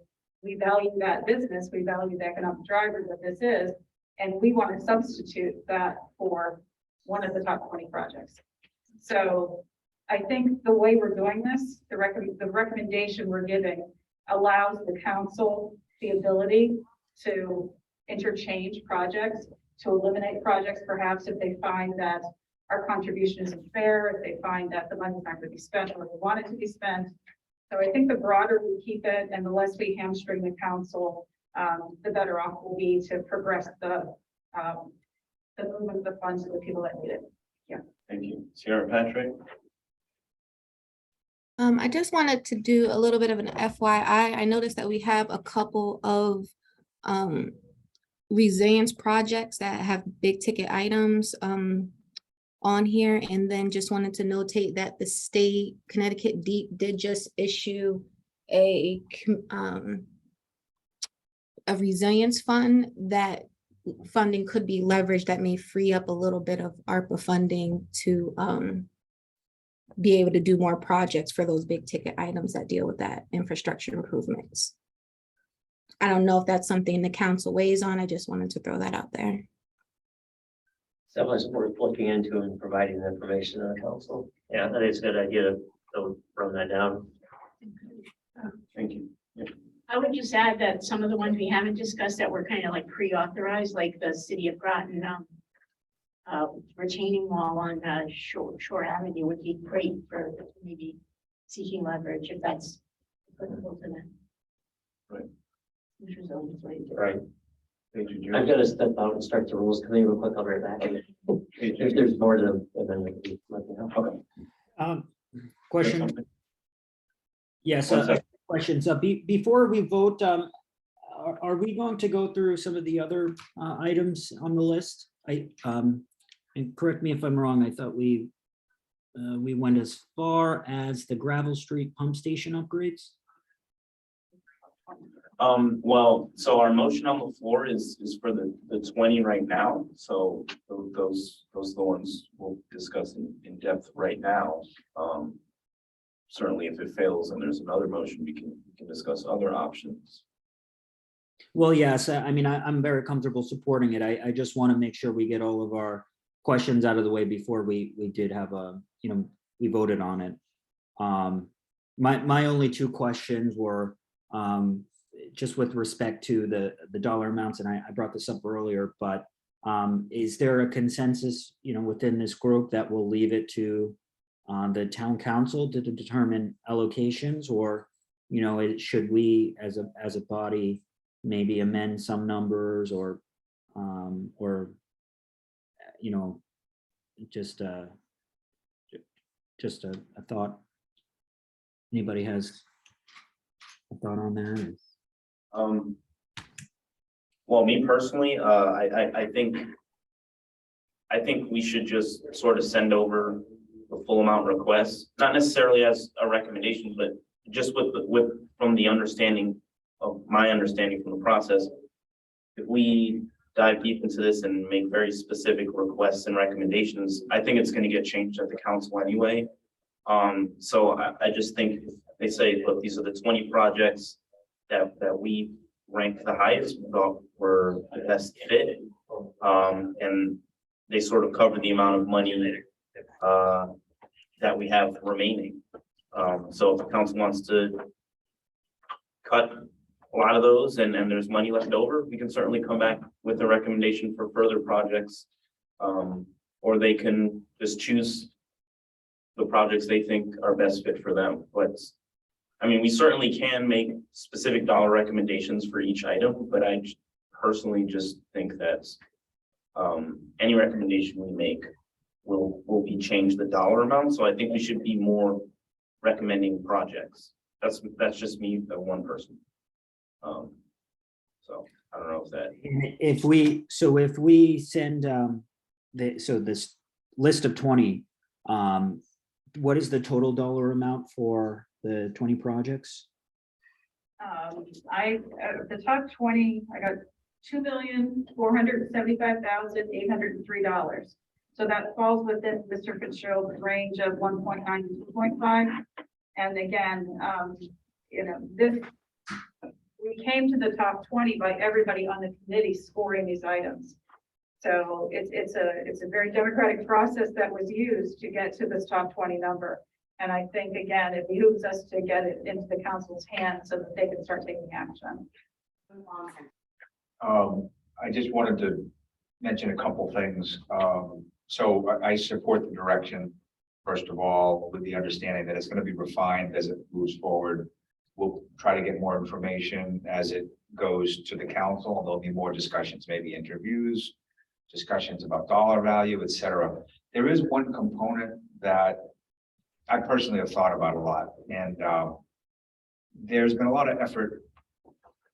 we value that business, we value the economic driver that this is, and we want to substitute that for one of the top 20 projects. So I think the way we're doing this, the recommendation we're giving allows the council the ability to interchange projects, to eliminate projects, perhaps if they find that our contribution isn't fair, if they find that the money's not going to be spent or we want it to be spent. So I think the broader we keep it and the less we hamstring the council, the better off we'll be to progress the movement of the funds to the people that need it. Thank you. Sierra Patrick? I just wanted to do a little bit of an FYI. I noticed that we have a couple of resilience projects that have big ticket items on here, and then just wanted to notate that the state Connecticut Deep did just issue a resilience fund that funding could be leveraged that may free up a little bit of ARPA funding to be able to do more projects for those big ticket items that deal with that infrastructure improvements. I don't know if that's something the council weighs on. I just wanted to throw that out there. That was worth looking into and providing the information to the council. Yeah, I think it's a good idea to run that down. Thank you. Yeah. I would just add that some of the ones we haven't discussed that were kind of like pre-authorized, like the city of Groton, retaining wall on Shore Avenue would be great for maybe seeking leverage if that's applicable to them. Right. Right. Thank you, I've Joe. got to step out and start the rules committee real quick. I'll be right back. If there's more to them, then we can let me know. Okay. Question. Yes, One second. questions. Before we vote, are we going to go through some of the other items on the list? And correct me if I'm wrong, I thought we went as far as the Gravel Street pump station upgrades. Well, so our motion on the floor is for the 20 right now. So those are the ones we'll discuss in depth right now. Certainly if it fails and there's another motion, we can discuss other options. Well, yes, I mean, I'm very comfortable supporting it. I just want to make sure we get all of our questions out of the way before we did have we voted on it. My only two questions were just with respect to the dollar amounts, and I brought this up earlier, but is there a consensus, within this group that we'll leave it to the town council to determine allocations, or, should we as a body maybe amend some numbers or just just a thought. Anybody has a thought on that? Well, me personally, I think we should just sort of send over the full amount request, not necessarily as a recommendation, but just from the understanding of my understanding from the process. If we dive deep into this and make very specific requests and recommendations, I think it's going to get changed at the council anyway. So I just think if they say, look, these are the 20 projects that we rank the highest, were the best fit. And they sort of cover the amount of money that we have remaining. So if the council wants to cut a lot of those and there's money left over, we can certainly come back with a recommendation for further projects. Or they can just choose the projects they think are best fit for them. But I mean, we certainly can make specific dollar recommendations for each item, but I personally just think that any recommendation we make will be change the dollar amount. So I think we should be more recommending projects. That's just me, the one person. So I don't know if that. If we send this list of 20, what is the total dollar amount for the 20 projects? The top 20, I got $2,475,803. So that falls within Mr. Fitzgerald's range of 1.9 to 2.5. And again, we came to the top 20 by everybody on the committee scoring these items. So it's a very democratic process that was used to get to this top 20 number. And I think, again, it behooves us to get it into the council's hands so that they can start taking action. I just wanted to mention a couple things. So I support the direction, first of all, with the understanding that it's going to be refined as it moves forward. We'll try to get more information as it goes to the council. There'll be more discussions, maybe interviews, discussions about dollar value, etc. There is one component that I personally have thought about a lot, and there's been a lot of effort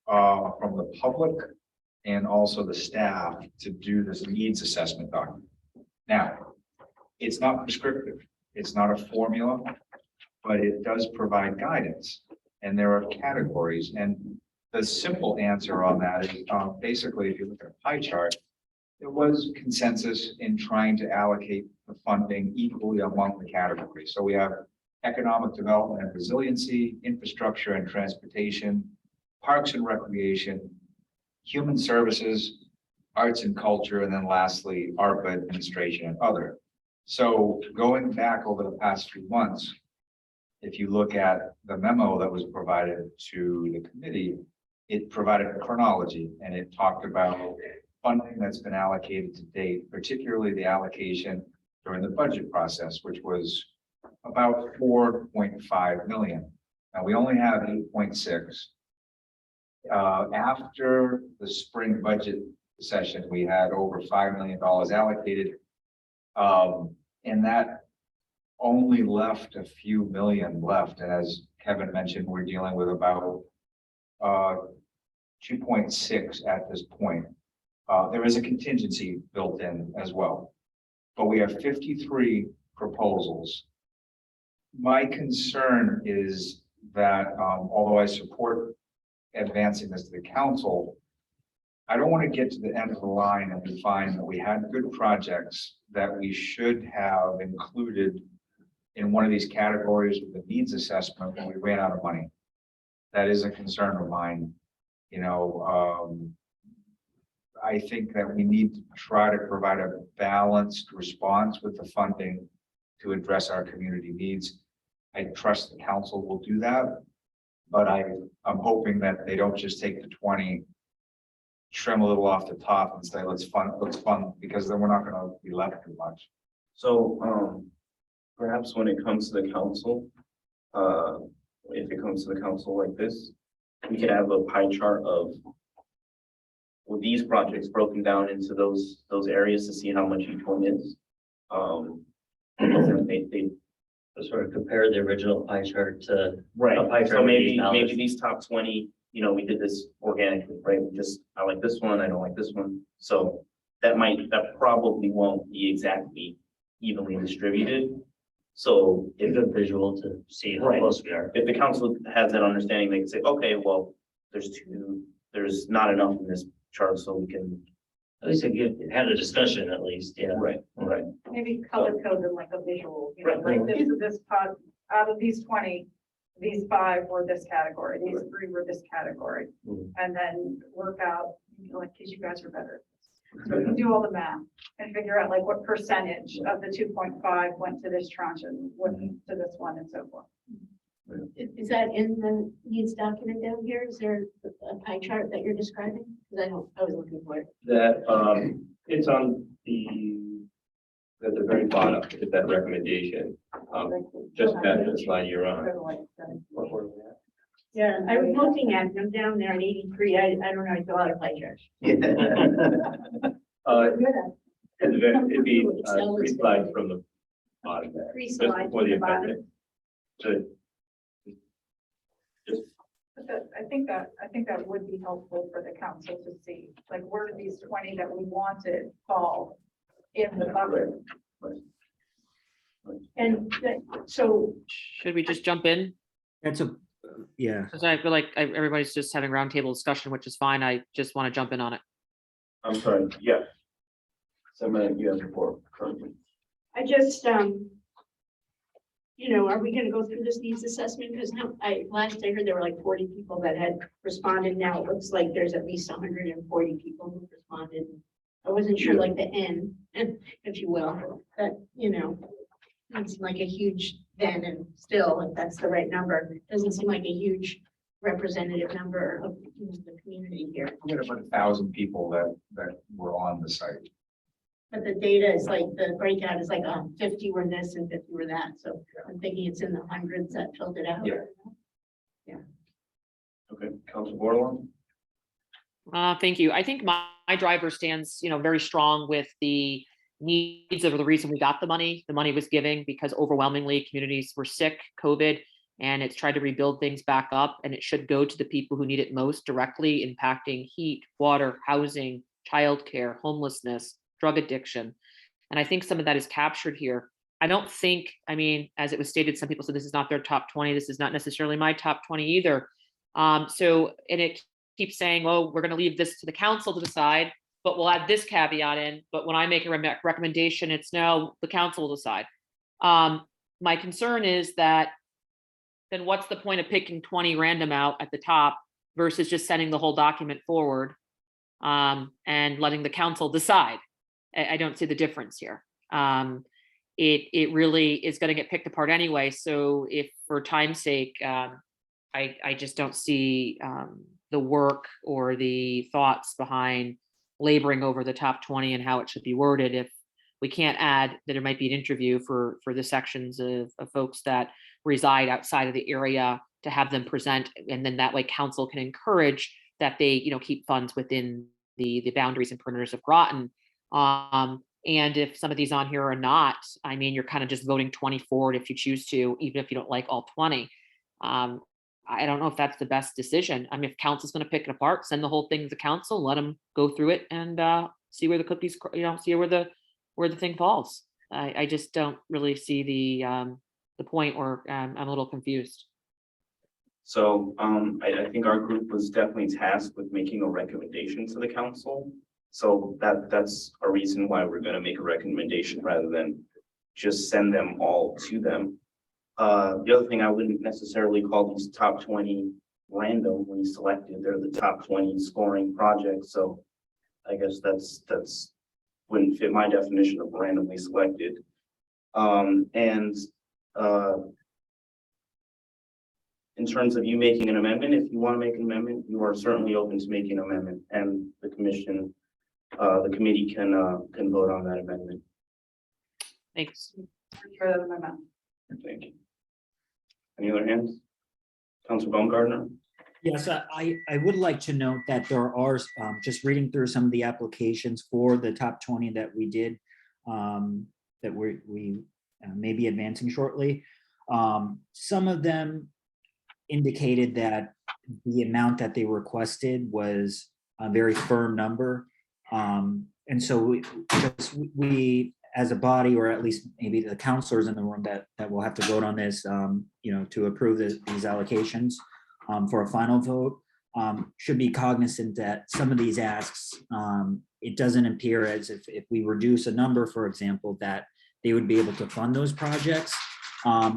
from the public and also the staff to do this needs assessment document. Now, it's not prescriptive, it's not a formula, but it does provide guidance, and there are categories. And the simple answer on that is basically, if you look at a pie chart, there was consensus in trying to allocate the funding equally among the categories. So we have economic development and resiliency, infrastructure and transportation, parks and recreation, human services, arts and culture, and then lastly, ARPA administration and other. So going back over the past few months, if you look at the memo that was provided to the committee, it provided a chronology and it talked about funding that's been allocated to date, particularly the allocation during the budget process, which was about 4.5 million. Now we only have 8.6. After the spring budget session, we had over $5 million allocated. And that only left a few million left. And as Kevin mentioned, we're dealing with about 2.6 at this point. There is a contingency built in as well, but we have 53 proposals. My concern is that although I support advancing this to the council, I don't want to get to the end of the line and we find that we had good projects that we should have included in one of these categories with the needs assessment when we ran out of money. That is a concern of mine. I think that we need to try to provide a balanced response with the funding to address our community needs. I trust the council will do that, but I'm hoping that they don't just take the 20, trim a little off the top and say, let's fund, because then we're not going to be left too much. So perhaps when it comes to the council, if it comes to the council like this, we could have a pie chart of with these projects broken down into those areas to see how much each one is. They, Sort of compare the original pie chart to. right, A pie so chart with maybe, these numbers. maybe these top 20, we did this organically, right? We just, I like this one, I don't like this one. So that probably won't be exactly evenly distributed. So It's a visual to see how Right. close we are. if the council has that understanding, they can say, okay, well, there's not enough in this chart, so we can. At least it had a discussion at least, yeah. Right. Maybe color code them like a visual, like this pot, out of these 20, these 5 were this category, these 3 were this category. Mhm. And then work out, because you guys are better. So we can do all the math and figure out like what percentage of the 2.5 went to this tranche and went to this one and so forth. Is that in the needs document down here? Is there a pie chart that you're describing? Because I was looking for it. That, it's on at the very bottom, is that recommendation, just past the slide you're on. Yeah, I was looking at them down there at 83. I don't know, I saw a lot of pie charts. It'd be, Excel is 3 slides from the bottom there. 3 Just slides before from the the bottom. appendix. So, But I think that would be helpful for the council to see, like, where do these 20 that we wanted fall in the bucket? And so Should we just jump in? That's yeah. Because I feel like everybody's just having roundtable discussion, which is fine. I just want to jump in on it. I'm sorry, yeah. Someone you have before, currently. I just, are we gonna go through this needs assessment? Because last I heard there were like 40 people that had responded. Now it looks like there's at least 140 people who responded. I wasn't sure like the N, if you will, that, it's like a huge then and still, if that's the right number, doesn't seem like a huge representative number of the community here. We had about 1,000 people that were on the site. But the data is like, the breakout is like, 50 were this and 50 were that, so I'm thinking it's in the hundreds that filled it out. Yeah. Okay, Council Bordelon? Thank you. I think my driver stands, very strong with the needs of the reason we got the money. The money was giving because overwhelmingly communities were sick, COVID, and it's tried to rebuild things back up, and it should go to the people who need it most directly, impacting heat, water, housing, childcare, homelessness, drug addiction. And I think some of that is captured here. I don't think, as it was stated, some people said this is not their top 20. This is not necessarily my top 20 either. And it keeps saying, oh, we're going to leave this to the council to decide, but we'll add this caveat in. But when I make a recommendation, it's no, the council will decide. My concern is that then what's the point of picking 20 random out at the top versus just sending the whole document forward and letting the council decide? I don't see the difference here. It really is going to get picked apart anyway. So if for time's sake, I just don't see the work or the thoughts behind laboring over the top 20 and how it should be worded. If we can't add that there might be an interview for the sections of folks that reside outside of the area to have them present, and then that way council can encourage that they keep funds within the boundaries and perimeters of Groton. And if some of these on here are not, you're kind of just voting 20 forward if you choose to, even if you don't like all 20. I don't know if that's the best decision. If council's going to pick it apart, send the whole thing to the council, let them go through it and see where the cookies, see where the thing falls. I just don't really see the point, or I'm a little confused. So I think our group was definitely tasked with making a recommendation to the council. So that's a reason why we're going to make a recommendation rather than just send them all to them. The other thing, I wouldn't necessarily call these top 20 randomly selected. They're the top 20 scoring projects. So I guess that's wouldn't fit my definition of randomly selected. In terms of you making an amendment, if you want to make an amendment, you are certainly open to making an amendment, and the committee can vote on that amendment. Thanks. For that amendment. Thank you. Any other hands? Councilor Baumgartner? Yes, I would like to note that there are, just reading through some of the applications for the top 20 that we did, that that we may be advancing shortly. Some of them indicated that the amount that they requested was a very firm number. And so we, as a body, or at least maybe the counselors in the room that will have to vote on this, to approve these allocations for a final vote, should be cognizant that some of these asks, it doesn't appear as if we reduce a number, for example, that they would be able to fund those projects,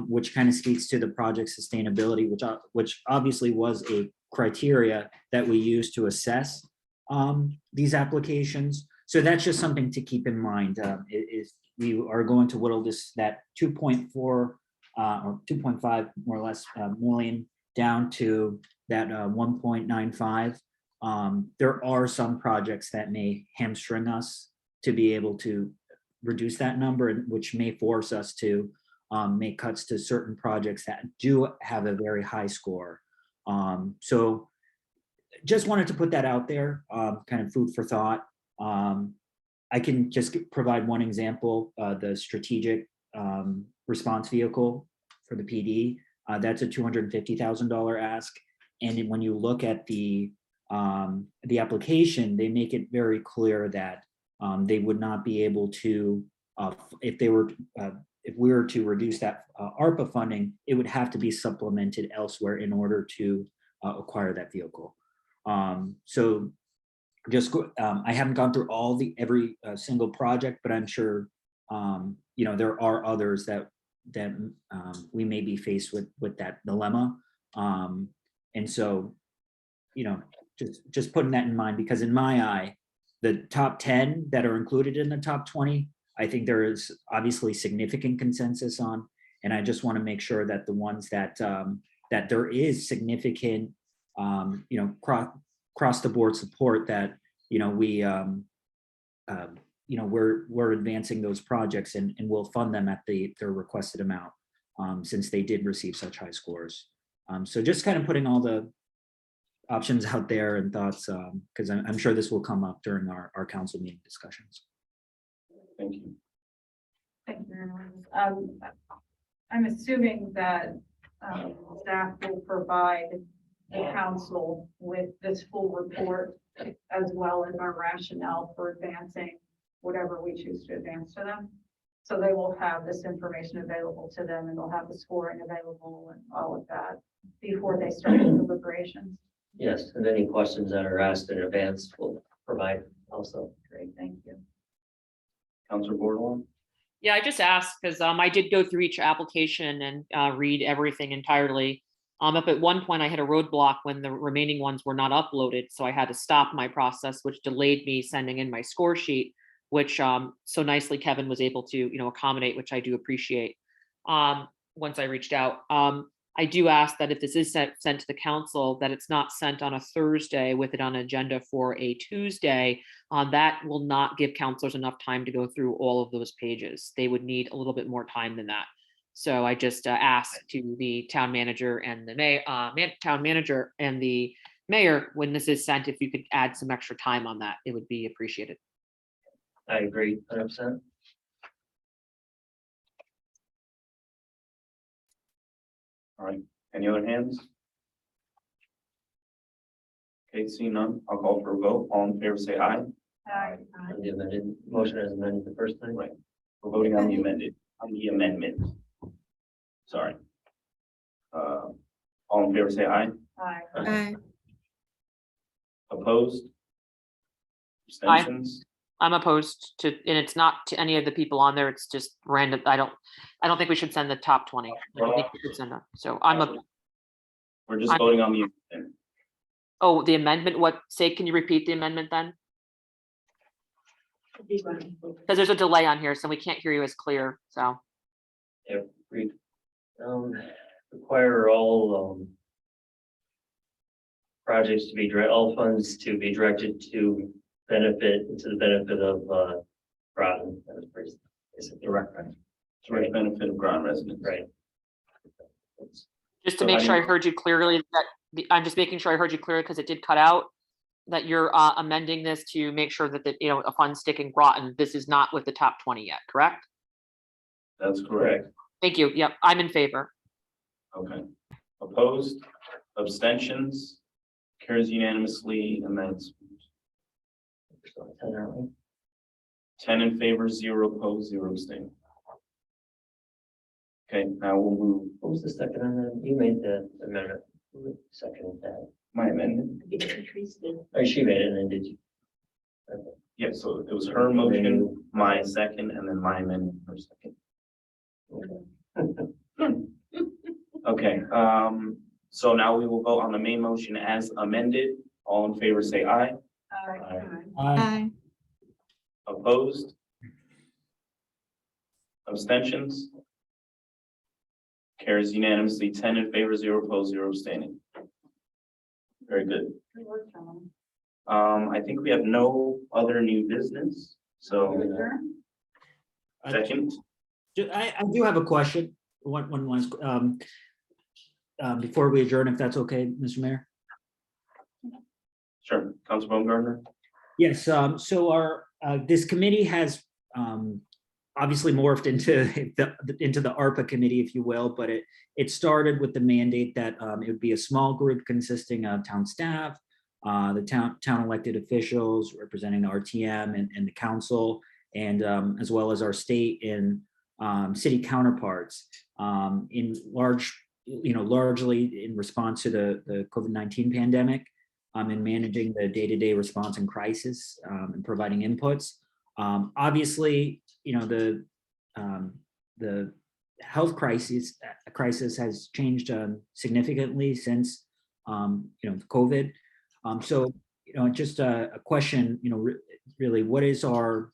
which kind of speaks to the project sustainability, which obviously was a criteria that we use to assess these applications. So that's just something to keep in mind. Is we are going to whittle that 2.4 or 2.5 more or less million down to that 1.95. There are some projects that may hamstring us to be able to reduce that number, which may force us to make cuts to certain projects that do have a very high score. So just wanted to put that out there, kind of food for thought. I can just provide one example, the strategic response vehicle for the PD. That's a $250,000 ask. And when you look at the application, they make it very clear that they would not be able to, if we were to reduce that ARPA funding, it would have to be supplemented elsewhere in order to acquire that vehicle. So just I haven't gone through every single project, but I'm sure there are others that we may be faced with that dilemma. And so, just putting that in mind, because in my eye, the top 10 that are included in the top 20, I think there is obviously significant consensus on, and I just want to make sure that the ones that there is significant, across the board support, that we're advancing those projects and we'll fund them at their requested amount, since they did receive such high scores. So just kind of putting all the options out there and thoughts, because I'm sure this will come up during our council meeting discussions. Thank you. Thank you very much. I'm assuming that staff will provide the council with this full report, as well as our rationale for advancing whatever we choose to advance to them. So they will have this information available to them, and they'll have the scoring available and all of that before they start the deliberations. Yes, and any questions that are asked in advance, we'll provide also. Great, thank you. Councilor Bordelon? Yeah, I just asked because I did go through each application and read everything entirely. Up at one point, I had a roadblock when the remaining ones were not uploaded, so I had to stop my process, which delayed me sending in my score sheet, which so nicely Kevin was able to accommodate, which I do appreciate. Once I reached out, I do ask that if this is sent to the council, that it's not sent on a Thursday with it on agenda for a Tuesday. That will not give counselors enough time to go through all of those pages. They would need a little bit more time than that. So I just asked to the town manager and the mayor, when this is sent, if you could add some extra time on that, it would be appreciated. I agree 100%. All right, any other hands? Okay, seeing none, I'll call for a vote. All in favor, say aye. And the amended motion as amended the first time. Right. We're voting on the amendment. Sorry. All in favor, say aye. Aye. Aye. Opposed? Abstentions? I'm opposed to, and it's not to any of the people on there. It's just random. I don't think we should send the top 20. I don't think we should send that. So We're just voting on the amendment. oh, the amendment, can you repeat the amendment then? Because there's a delay on here, so we can't hear you as clear, so. Yeah, require all projects to be all funds to be directed to the benefit of Groton. That was pretty basic. Direct benefit of Groton residents. Right. Just to So make how sure do I you- heard you clearly, I'm just making sure I heard you clearly because it did cut out, that you're amending this to make sure that a fund stick in Groton. This is not with the top 20 yet, correct? That's correct. Thank you. Yep, I'm in favor. Okay. Opposed, abstentions, carries unanimously, and that's 10, aren't we? 10 in favor, 0 opposed, 0 abstaining. Okay, now we'll move What was the second on that? You made the amendment. Who seconded that? my amendment. Patrice did. Or she made it, and then did you? Yeah, so it was her motion, my second, and then my amendment, her second. Okay, so now we will vote on the main motion as amended. All in favor, say aye. Aye. Opposed? Abstentions? Carries unanimously, 10 in favor, 0 opposed, 0 abstaining. Very good. Good work, Tom. I think we have no other new business, so second, I do have a question. One last, before we adjourn, if that's okay, Mr. Mayor. sure, Council Baumgartner. Yes, so our, this committee has obviously morphed into the ARPA committee, if you will, but it started with the mandate that it would be a small group consisting of town staff, the town elected officials representing the RTM and the council, and as well as our state and city counterparts in largely in response to the COVID-19 pandemic. In managing the day-to-day response and crisis and providing inputs. Obviously, the health crisis has changed significantly since COVID. So just a question, really, what is our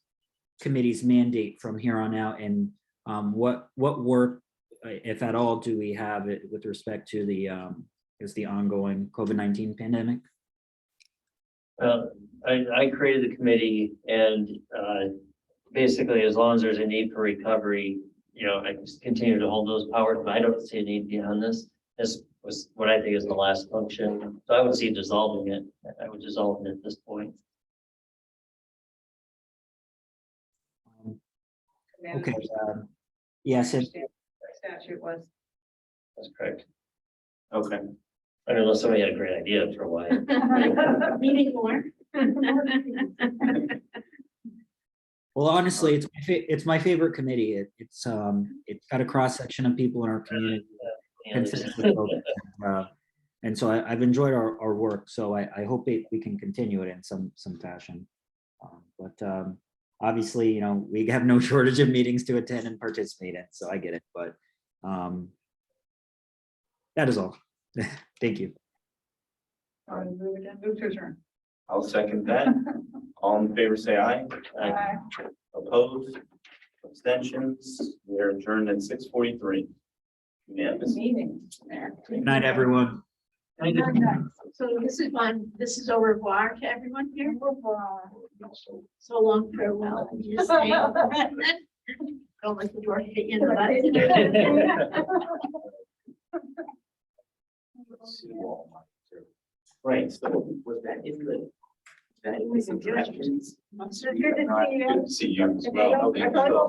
committee's mandate from here on out, and what work, if at all, do we have it with respect to the ongoing COVID-19 pandemic? I created the committee, and basically, as long as there's a need for recovery, I can continue to hold those powers, but I don't see a need beyond this. This was what I think is the last function, so I would see dissolving it. I would dissolve it at this point. Okay. Yes. Statute was. That's correct. Okay, I don't know, somebody had a great idea for why. Meeting more. Well, honestly, it's my favorite committee. It's got a cross section of people in our community. And so I've enjoyed our work. So I hope we can continue it in some fashion. But obviously, we have no shortage of meetings to attend and participate in. So I get it. But that is all. Thank you. All right, move to adjourn. I'll second that. All in favor, say aye. Aye. Opposed, abstentions, we are adjourned at 6:43. Unanimous. Meeting there. Good night, everyone. So this is au revoir to everyone here. So long farewell. I'm just saying. Don't let the door hit you in the butt. Right, so was that in the? That was in. So good to see you. Good to see you as well. Okay, so-